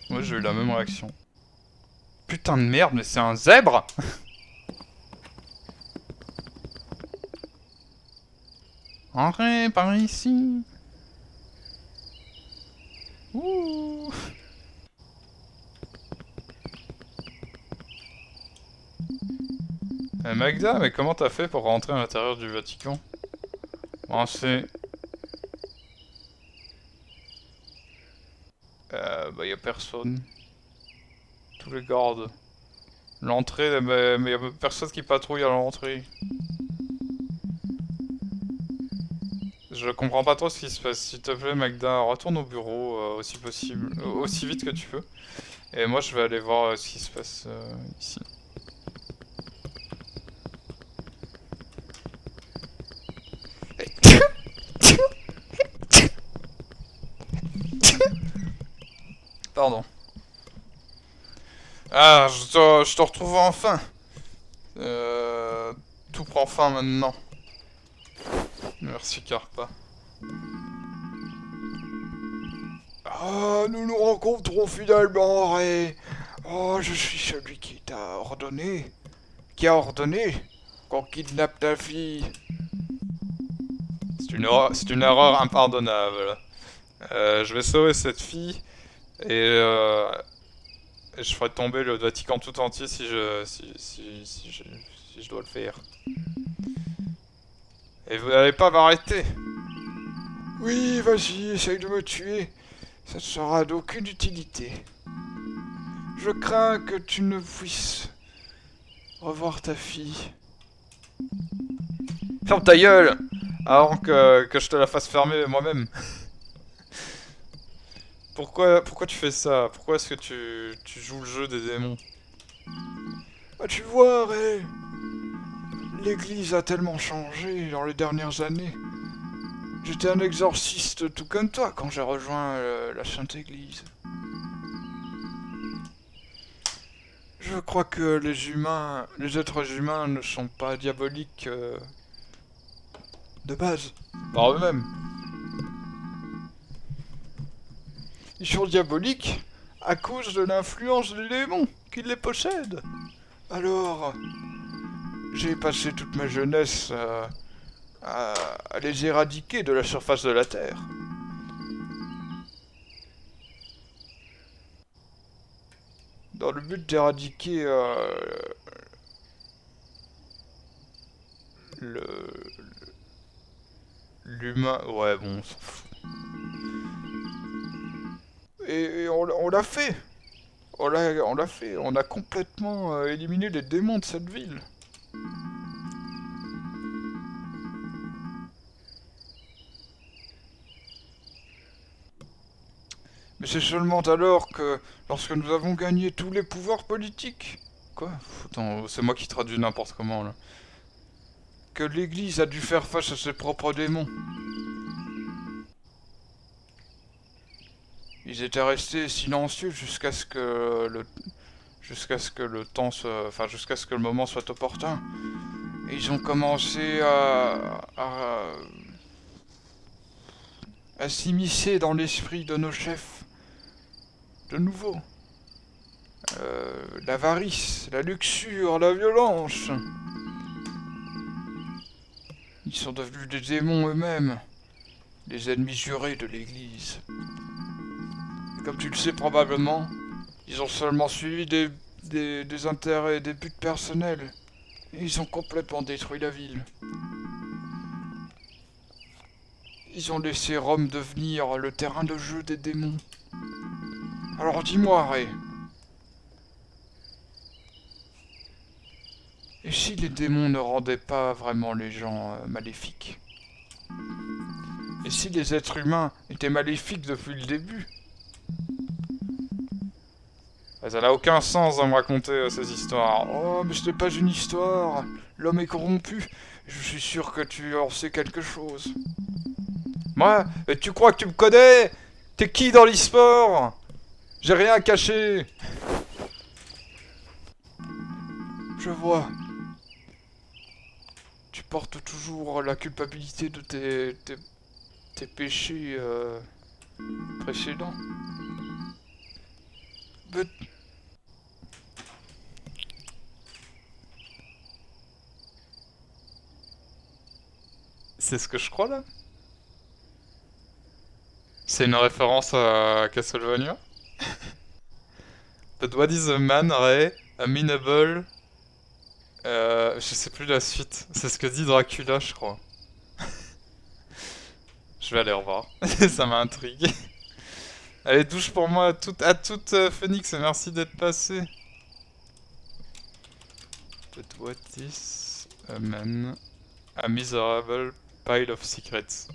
Moi j'ai eu la même réaction. Putain de merde, mais c'est un zèbre! Arrête, par ici! Ouh! Magda, mais comment t'as fait pour rentrer à l'intérieur du Vatican? Bon, c'est... bah y'a personne. Tous les gardes. L'entrée, mais y'a personne qui patrouille à l'entrée. Je comprends pas trop ce qui se passe. S'il te plaît, Magda, retourne au bureau aussi possible, aussi vite que tu peux. Et moi, je vais aller voir ce qui se passe ici. Pardon. Ah, je te retrouve enfin. Tout prend fin maintenant. Merci, Carpa. Ah, nous nous rencontrons finalement, Ray. Oh, je suis celui qui t'a ordonné. Qui a ordonné qu'on kidnappe ta fille. C'est une erreur impardonnable. Je vais sauver cette fille et je ferai tomber le Vatican tout entier si je dois le faire. Et vous n'allez pas m'arrêter. Oui, vas-y, essaye de me tuer. Ça ne sera d'aucune utilité. Je crains que tu ne puisses revoir ta fille. Ferme ta gueule avant que je te la fasse fermer moi-même. Pourquoi tu fais ça? Pourquoi est-ce que tu joues le jeu des démons? Bah tu vois, Ray, l'église a tellement changé dans les dernières années. J'étais un exorciste tout comme toi quand j'ai rejoint la Sainte Église. Je crois que les êtres humains ne sont pas diaboliques de base, par eux-mêmes. Ils sont diaboliques à cause de l'influence des démons qui les possèdent. Alors, j'ai passé toute ma jeunesse à les éradiquer de la surface de la Terre. Dans le but d'éradiquer l'humain... Ouais, bon, on s'en fout. Et on l'a fait. On l'a fait. On a complètement éliminé les démons de cette ville. Mais c'est seulement alors que, lorsque nous avons gagné tous les pouvoirs politiques... Quoi? Attends, c'est moi qui traduis n'importe comment, là. Que l'Église a dû faire face à ses propres démons. Ils étaient restés silencieux jusqu'à ce que le temps se... Enfin, jusqu'à ce que le moment soit opportun. Et ils ont commencé à s'immiscer dans l'esprit de nos chefs. De nouveau. L'avarice, la luxure, la violence. Ils sont devenus des démons eux-mêmes. Les ennemis jurés de l'Église. Et comme tu le sais probablement, ils ont seulement suivi des intérêts et des buts personnels. Et ils ont complètement détruit la ville. Ils ont laissé Rome devenir le terrain de jeu des démons. Alors dis-moi, Ray. Et si les démons ne rendaient pas vraiment les gens maléfiques? Et si les êtres humains étaient maléfiques depuis le début? Ça n'a aucun sens de me raconter ces histoires. Oh, mais ce n'est pas une histoire. L'homme est corrompu. Je suis sûr que tu en sais quelque chose. Moi, tu crois que tu me connais? T'es qui dans l'e-sport? J'ai rien à cacher. Je vois. Tu portes toujours la culpabilité de tes péchés précédents. But... C'est ce que je crois là? C'est une référence à Castlevania? But what is a man, Ray? Amenable? Je sais plus la suite. C'est ce que dit Dracula, je crois. Je vais aller revoir. Ça m'a intrigué. Allez, douche pour moi à toute Phoenix, et merci d'être passé. But what is a man? A miserable pile of secrets.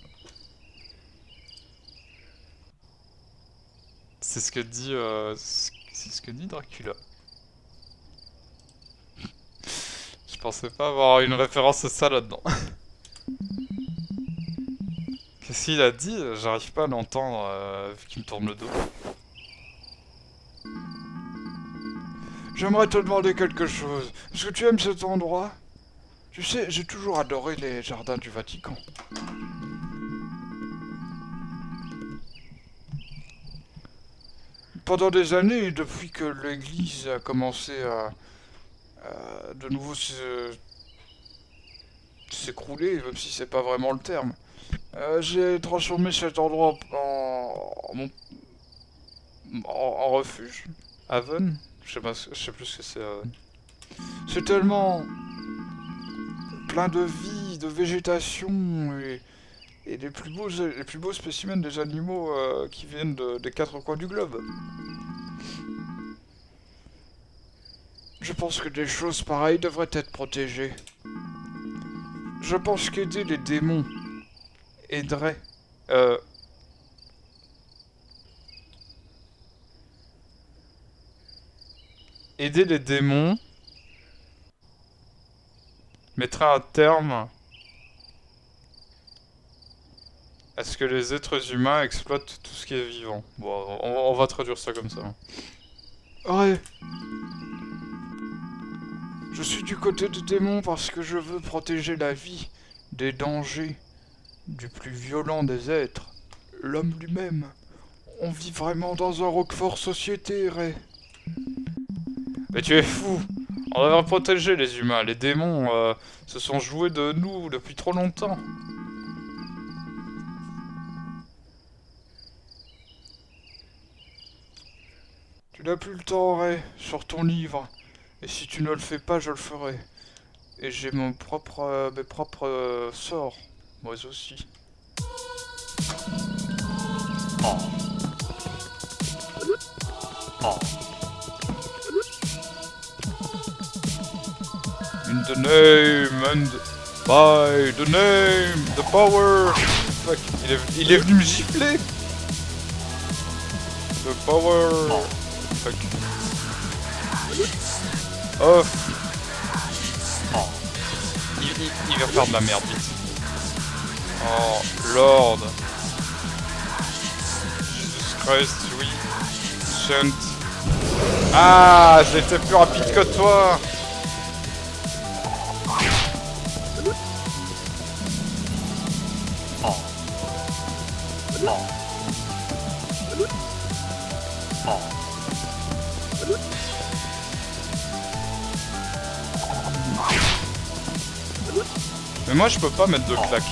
C'est ce que dit Dracula. Je pensais pas avoir une référence à ça là-dedans. Qu'est-ce qu'il a dit? J'arrive pas à l'entendre vu qu'il me tourne le dos. J'aimerais te demander quelque chose. Est-ce que tu aimes cet endroit? Tu sais, j'ai toujours adoré les jardins du Vatican. Pendant des années, depuis que l'église a commencé à de nouveau s'écrouler, même si c'est pas vraiment le terme, j'ai transformé cet endroit en refuge. Haven? Je sais plus ce que c'est Haven. C'est tellement plein de vie, de végétation et les plus beaux spécimens des animaux qui viennent des quatre coins du globe. Je pense que des choses pareilles devraient être protégées. Je pense qu'aider les démons aiderait. Aider les démons mettrait un terme à ce que les êtres humains exploitent tout ce qui est vivant. Bon, on va traduire ça comme ça. Ouais. Je suis du côté des démons parce que je veux protéger la vie des dangers du plus violent des êtres, l'homme lui-même. On vit vraiment dans un Roquefort société, Ray. Mais tu es fou! On devrait protéger les humains. Les démons se sont joués de nous depuis trop longtemps. Tu n'as plus le temps, Ray, sur ton livre. Et si tu ne le fais pas, je le ferai. Et j'ai mes propres sorts, moi aussi. Oh. Oh. In the name and by the name, the power. Fuck, il est venu me gifler. The power. Oh. Fuck. Off. Oh. Il va faire de la merde vite. Oh, Lord. Jesus Christ, oui. Shunt. Ah, j'ai été plus rapide que toi. Oh. Oh. Oh. Mais moi je peux pas mettre de claque.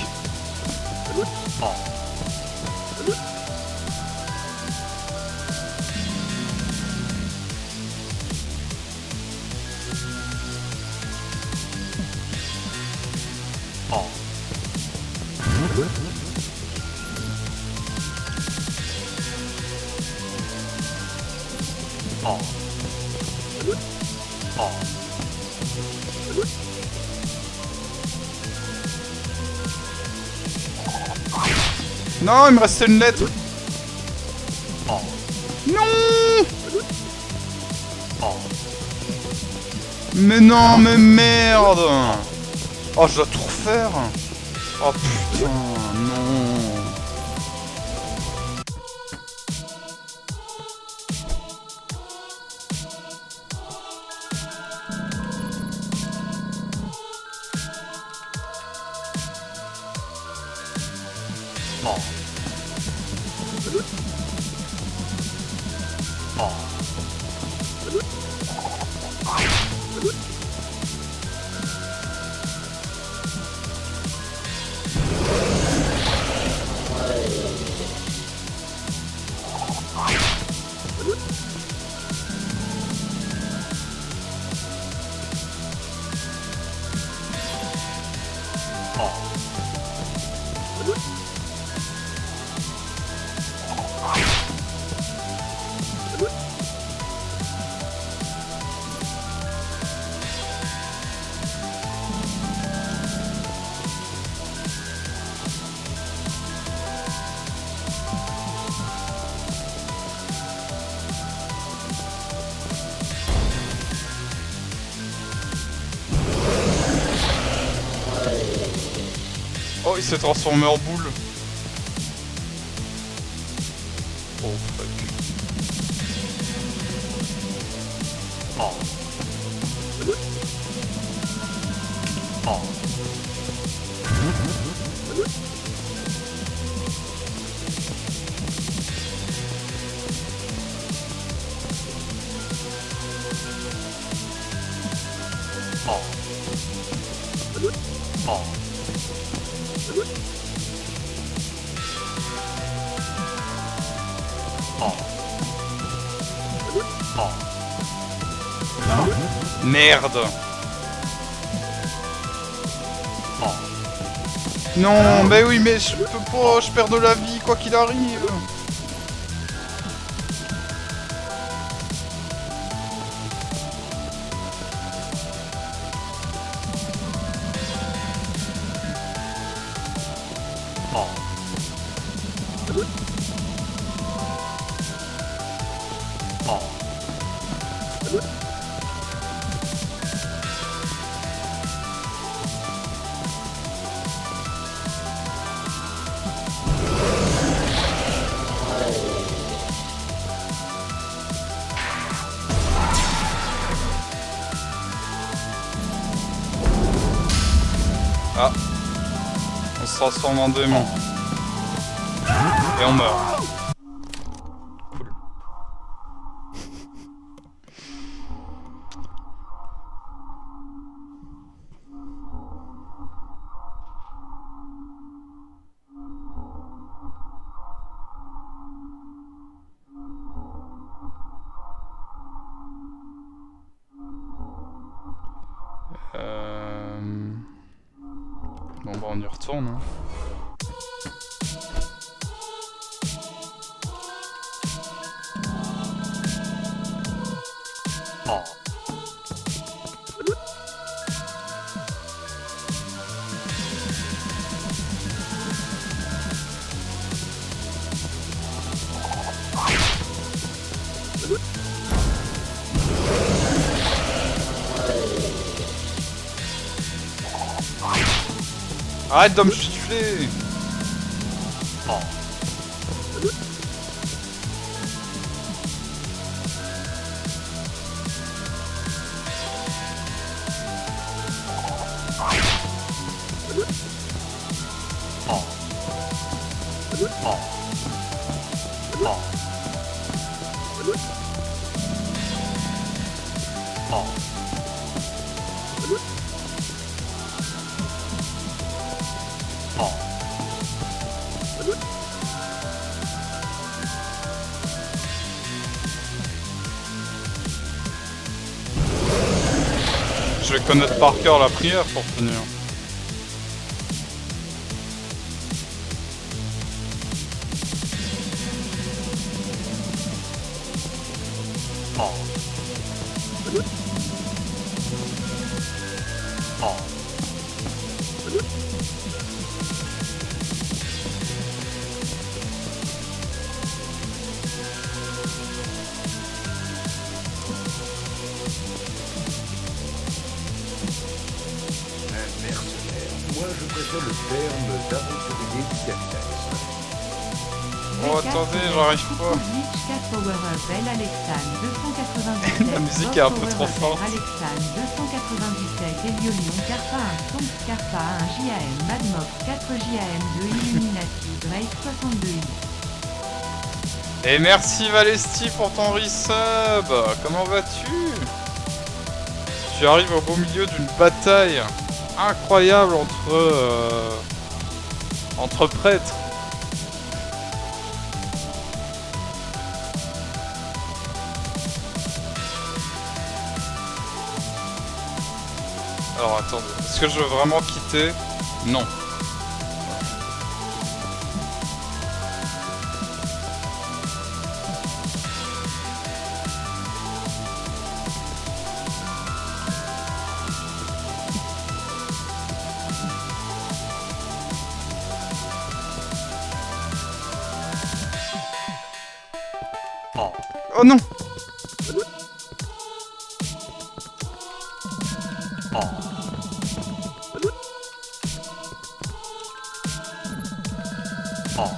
Oh. Oh. Oh. Oh. Non, il me restait une lettre. Oh. Non. Oh. Mais non, mais merde. Oh, je dois tout refaire. Oh putain, non. Oh. Oh. Oh, il s'est transformé en boule. Oh fuck. Oh. Oh. Oh. Oh. Merde. Oh. Non, mais oui, mais je peux pas, je perds de la vie quoi qu'il arrive. Oh. Oh. Ah. On se transforme en démon. Et on meurt. Cool. Bon bah on y retourne hein. Oh. Arrête de me gifler. Oh. Oh. Oh. Oh. Oh. Oh. Je vais connaître par cœur la prière pour finir. Oh. Oh. Mercenaire. Moi, je préfère le terme d'aventurier du capitalisme. Oh attendez, j'arrive pas. La musique est un peu trop forte. Alexandre 297 Eliolion Carpa 1 Stomp Carpa 1 JAM Madmox 4 JAM 2 Illuminati Drake 62 I Et merci Valesti pour ton resub. Comment vas-tu? Tu arrives au beau milieu d'une bataille incroyable entre prêtres. Alors attendez, est-ce que je veux vraiment quitter? Non. Oh. Oh non! Oh. Oh.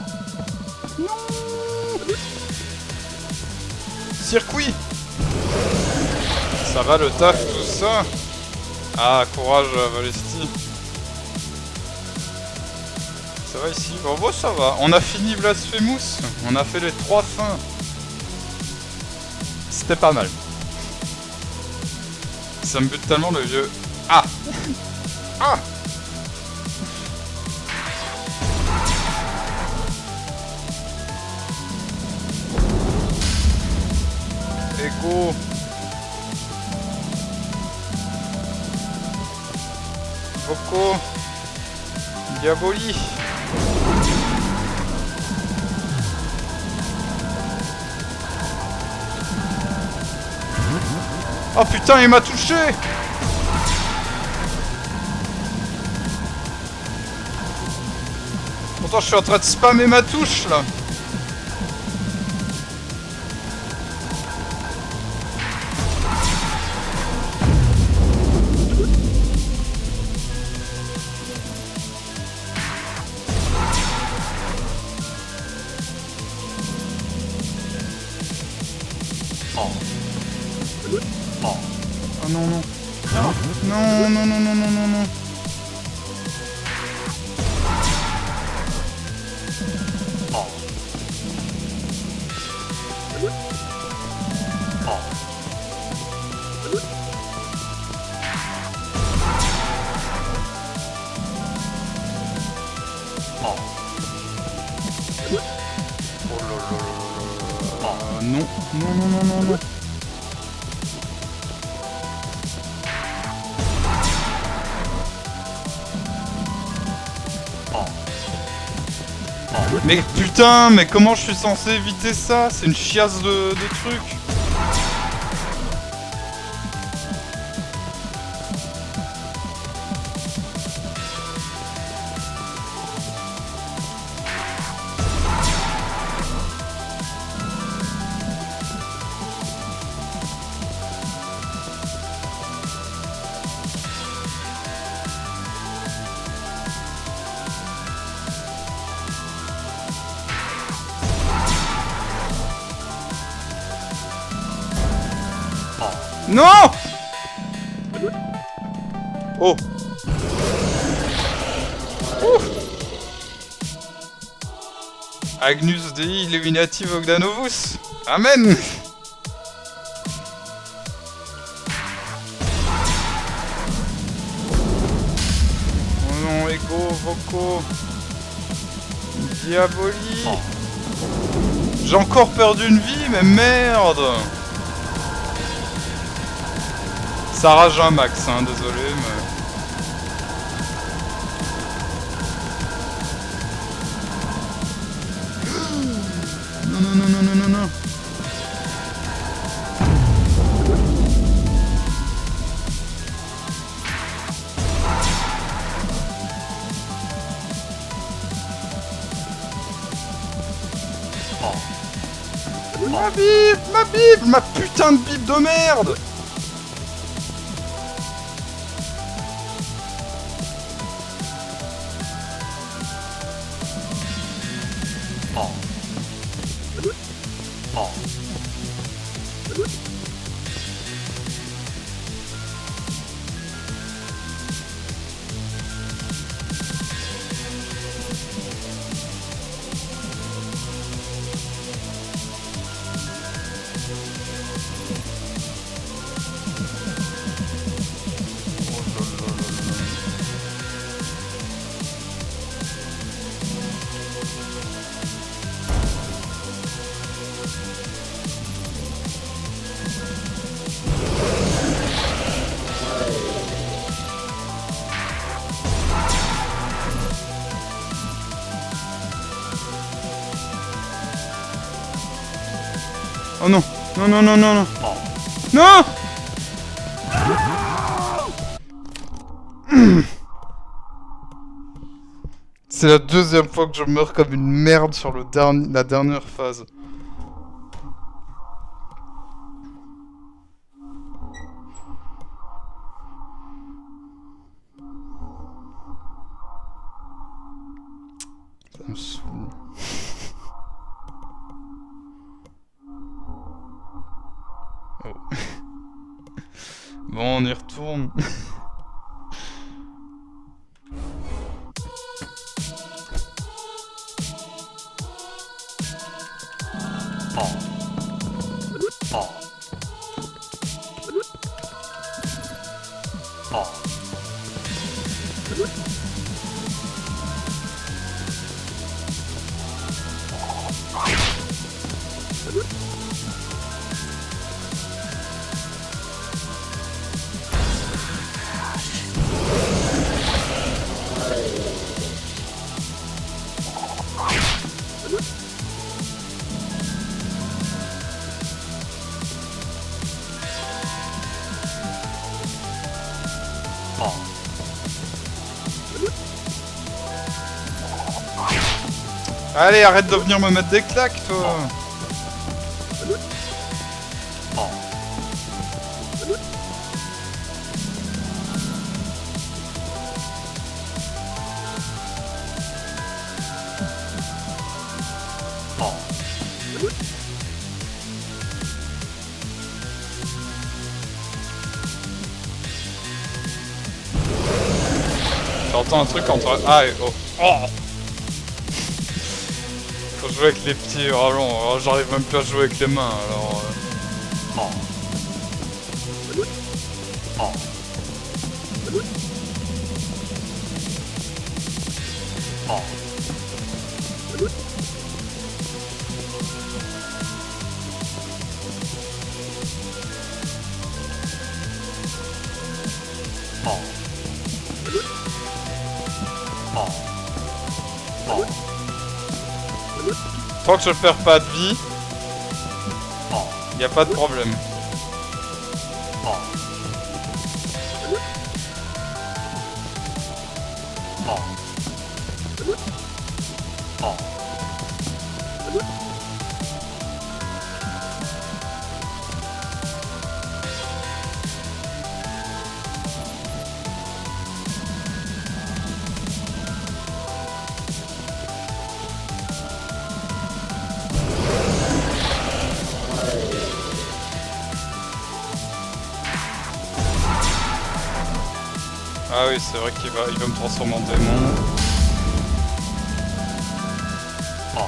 Circuit! Ça va le taf, tout ça? Ah, courage, Valesti. Ça va ici? Bon, ça va. On a fini Blasphemous. On a fait les 3 fins. C'était pas mal. Ça me bute tellement le vieux... Ah! Ah! Echo! Voco! Diaboli! Oh putain, il m'a touché! Pourtant, je suis en train de spammer ma touche, là. Oh. Oh. Oh non, non. Non, non, non, non, non, non, non. Oh. Oh. Oh. Oh là là là là là. Oh. Non, non, non, non, non, non. Oh. Mais putain, mais comment je suis censé éviter ça? C'est une chiasse de trucs. Non! Oh! Ouf! Agnus Dei Illuminati Bogdanovus! Amen! Oh non, Ego, Voco! Diaboli! Oh. J'ai encore perdu une vie, mais merde! Ça rage un max, hein, désolé, mais... Non, non, non, non, non, non, non. Oh. Ma Bible! Ma Bible! Ma putain de Bible de merde! Oh. Oh. Oh non. Non, non, non, non, non. Oh. Non. C'est la deuxième fois que je meurs comme une merde sur la dernière phase. Ça me saoule. Oh. Bon, on y retourne. Oh. Oh. Oh. Allez, arrête de venir me mettre des claques, toi. Oh. Oh. J'entends un truc entre... Ah, et oh. Oh. Faut jouer avec les pieds, oh non, oh, j'arrive même plus à jouer avec les mains, alors... Oh. Oh. Oh. Oh. Oh. Oh. Tant que je perds pas de vie, Oh. y a pas de problème. Oh. Oh. Oh. Ah oui, c'est vrai qu'il va me transformer en démon. Oh.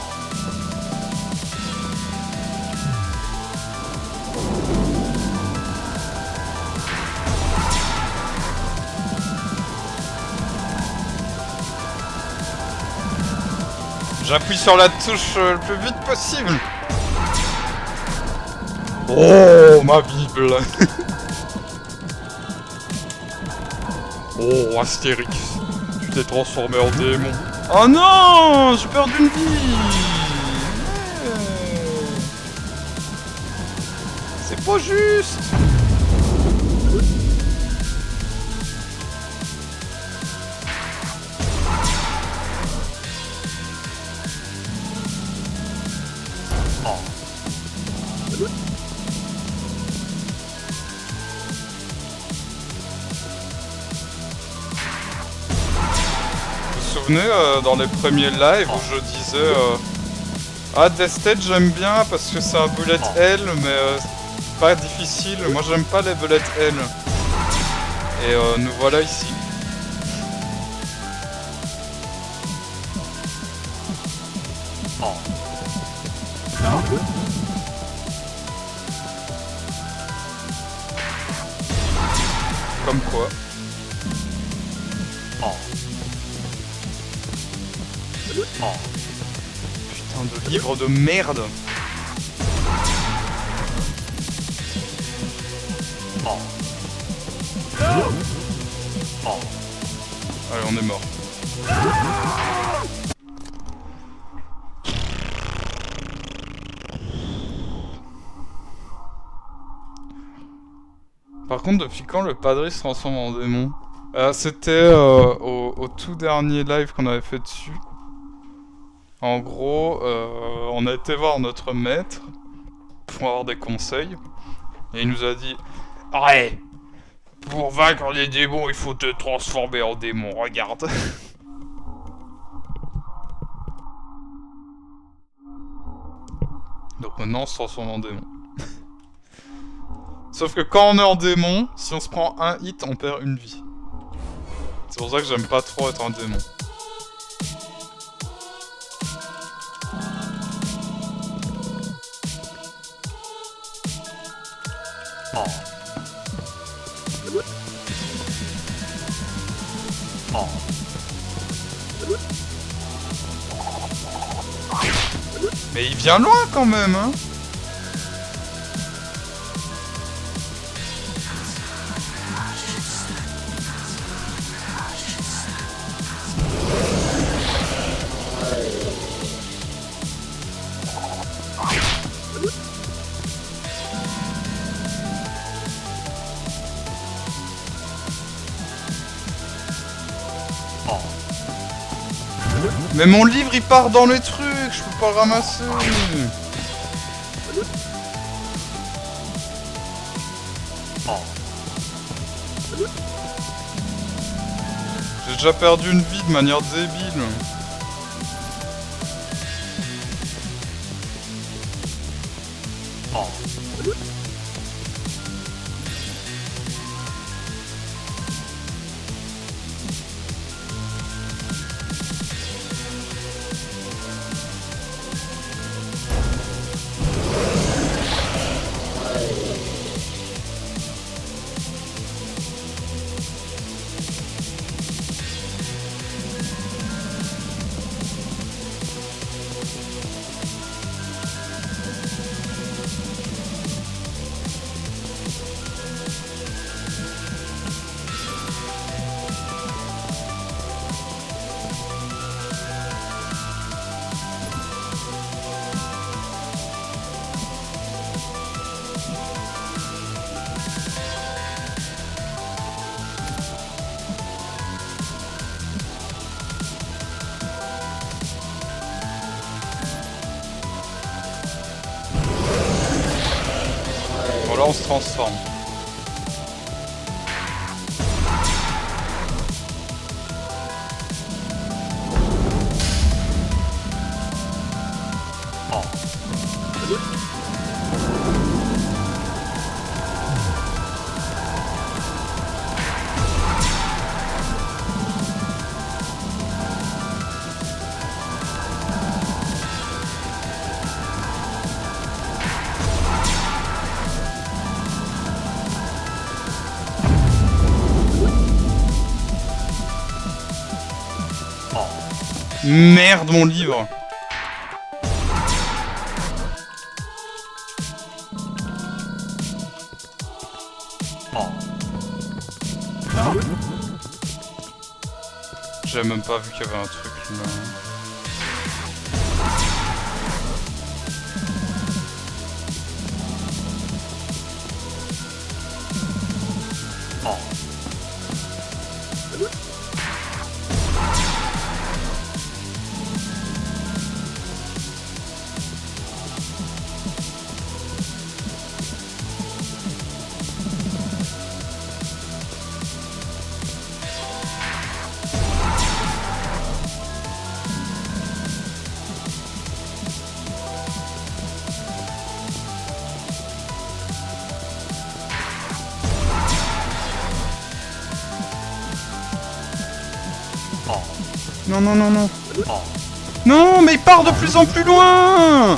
J'appuie sur la touche le plus vite possible. Oh, ma Bible. Oh, Astérix, tu t'es transformé en démon. Oh non, j'ai perdu une vie. C'est pas juste. Oh. Vous vous souvenez, dans les premiers lives où je disais ah, Death Stage j'aime bien parce que c'est un bullet hell, mais c'est pas difficile. Moi j'aime pas les bullet hell. Et nous voilà ici. Oh. Comme quoi. Oh. Oh. Putain de livre de merde. Oh. Oh. Allez, on est mort. Par contre, depuis quand le padré se transforme en démon? C'était au tout dernier live qu'on avait fait dessus. En gros, on a été voir notre maître pour avoir des conseils. Et il nous a dit: Ouais, pour vaincre les démons, il faut te transformer en démon, regarde. Donc maintenant on se transforme en démon. Sauf que quand on est en démon, si on se prend un hit, on perd une vie. C'est pour ça que j'aime pas trop être un démon. Oh. Oh. Mais il vient loin quand même, hein. Mais mon livre il part dans les trucs, je peux pas le ramasser. Oh. J'ai déjà perdu une vie de manière débile. Oh. Bon là on se transforme. Merde mon livre. J'avais même pas vu qu'il y avait un truc là. Non, non, non, non. Non, mais il part de plus en plus loin.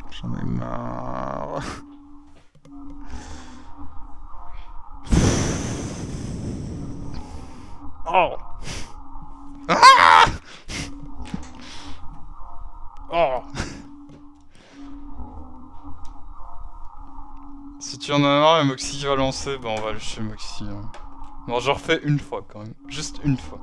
J'en ai marre. Oh. Ah! Oh. Si tu en as marre et Moxie va lancer, bah on va aller chez Moxie. Hein. Bon, je refais une fois quand même. Juste une fois.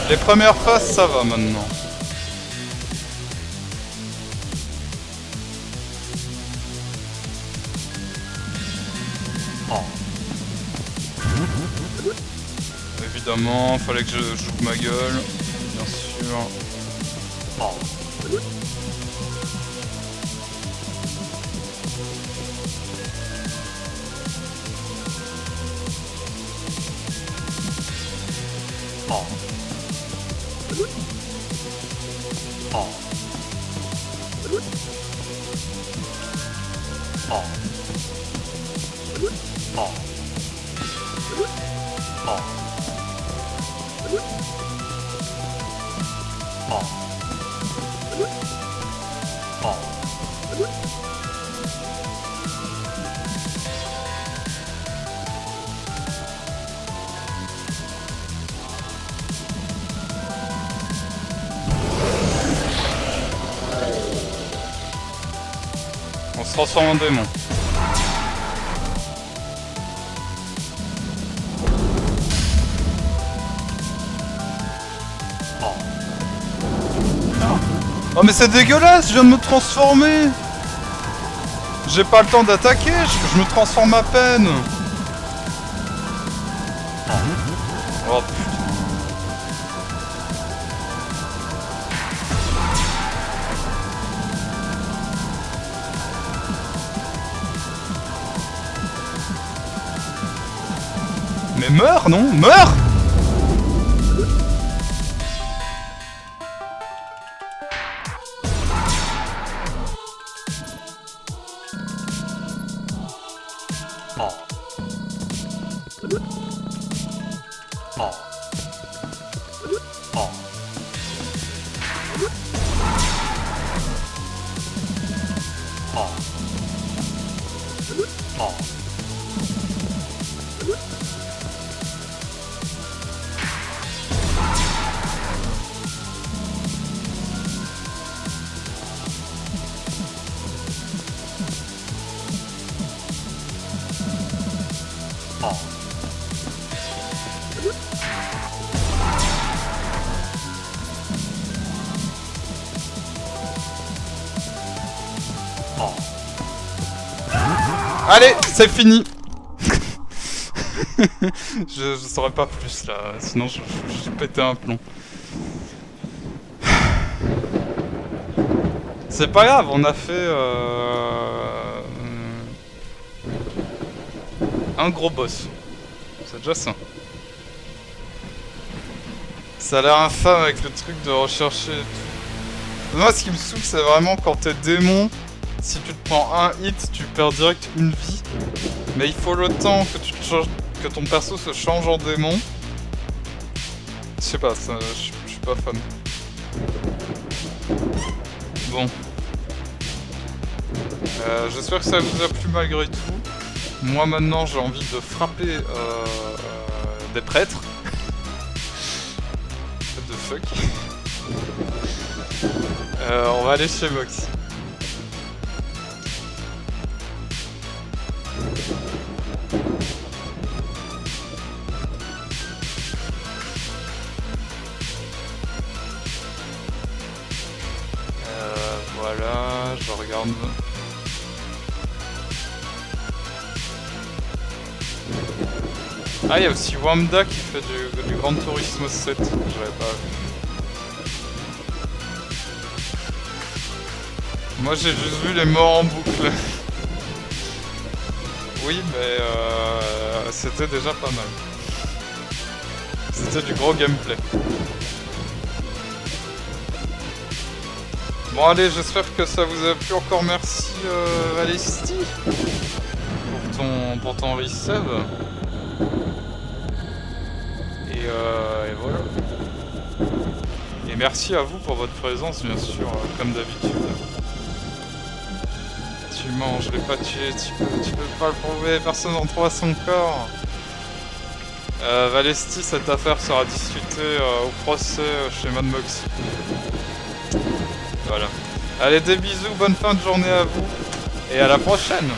Les premières phases, ça va maintenant. Évidemment, fallait que je joue ma gueule, bien sûr. On se transforme en démon. Oh mais c'est dégueulasse, je viens de me transformer. J'ai pas le temps d'attaquer, je me transforme à peine. Oh putain. Mais meurs, non? Meurs! Allez, c'est fini. je saurais pas plus là, sinon je pétais un plomb. C'est pas grave, on a fait un gros boss. C'est déjà ça. Ça a l'air infâme avec le truc de rechercher et tout. Moi, ce qui me saoule, c'est vraiment quand t'es démon. Si tu te prends un hit, tu perds direct une vie. Mais il faut le temps que tu te changes, que ton perso se change en démon. Je sais pas, je suis pas fan. Bon. J'espère que ça vous a plu malgré tout. Moi maintenant j'ai envie de frapper des prêtres. What the fuck. On va aller chez Moxie. Voilà, je regarde. Ah, il y a aussi Wamda qui fait du Gran Turismo 7. J'avais pas vu. Moi j'ai juste vu les morts en boucle. Oui, mais c'était déjà pas mal. C'était du gros gameplay. Bon allez, j'espère que ça vous a plu. Encore merci Valesti pour ton resub. Et voilà. Et merci à vous pour votre présence, bien sûr, comme d'habitude. Tu manges, je l'ai pas tué, tu peux pas le prouver, personne n'en trouve son corps. Valesti, cette affaire sera discutée au procès chez Mad Moxie. Voilà. Allez, des bisous, bonne fin de journée à vous, et à la prochaine.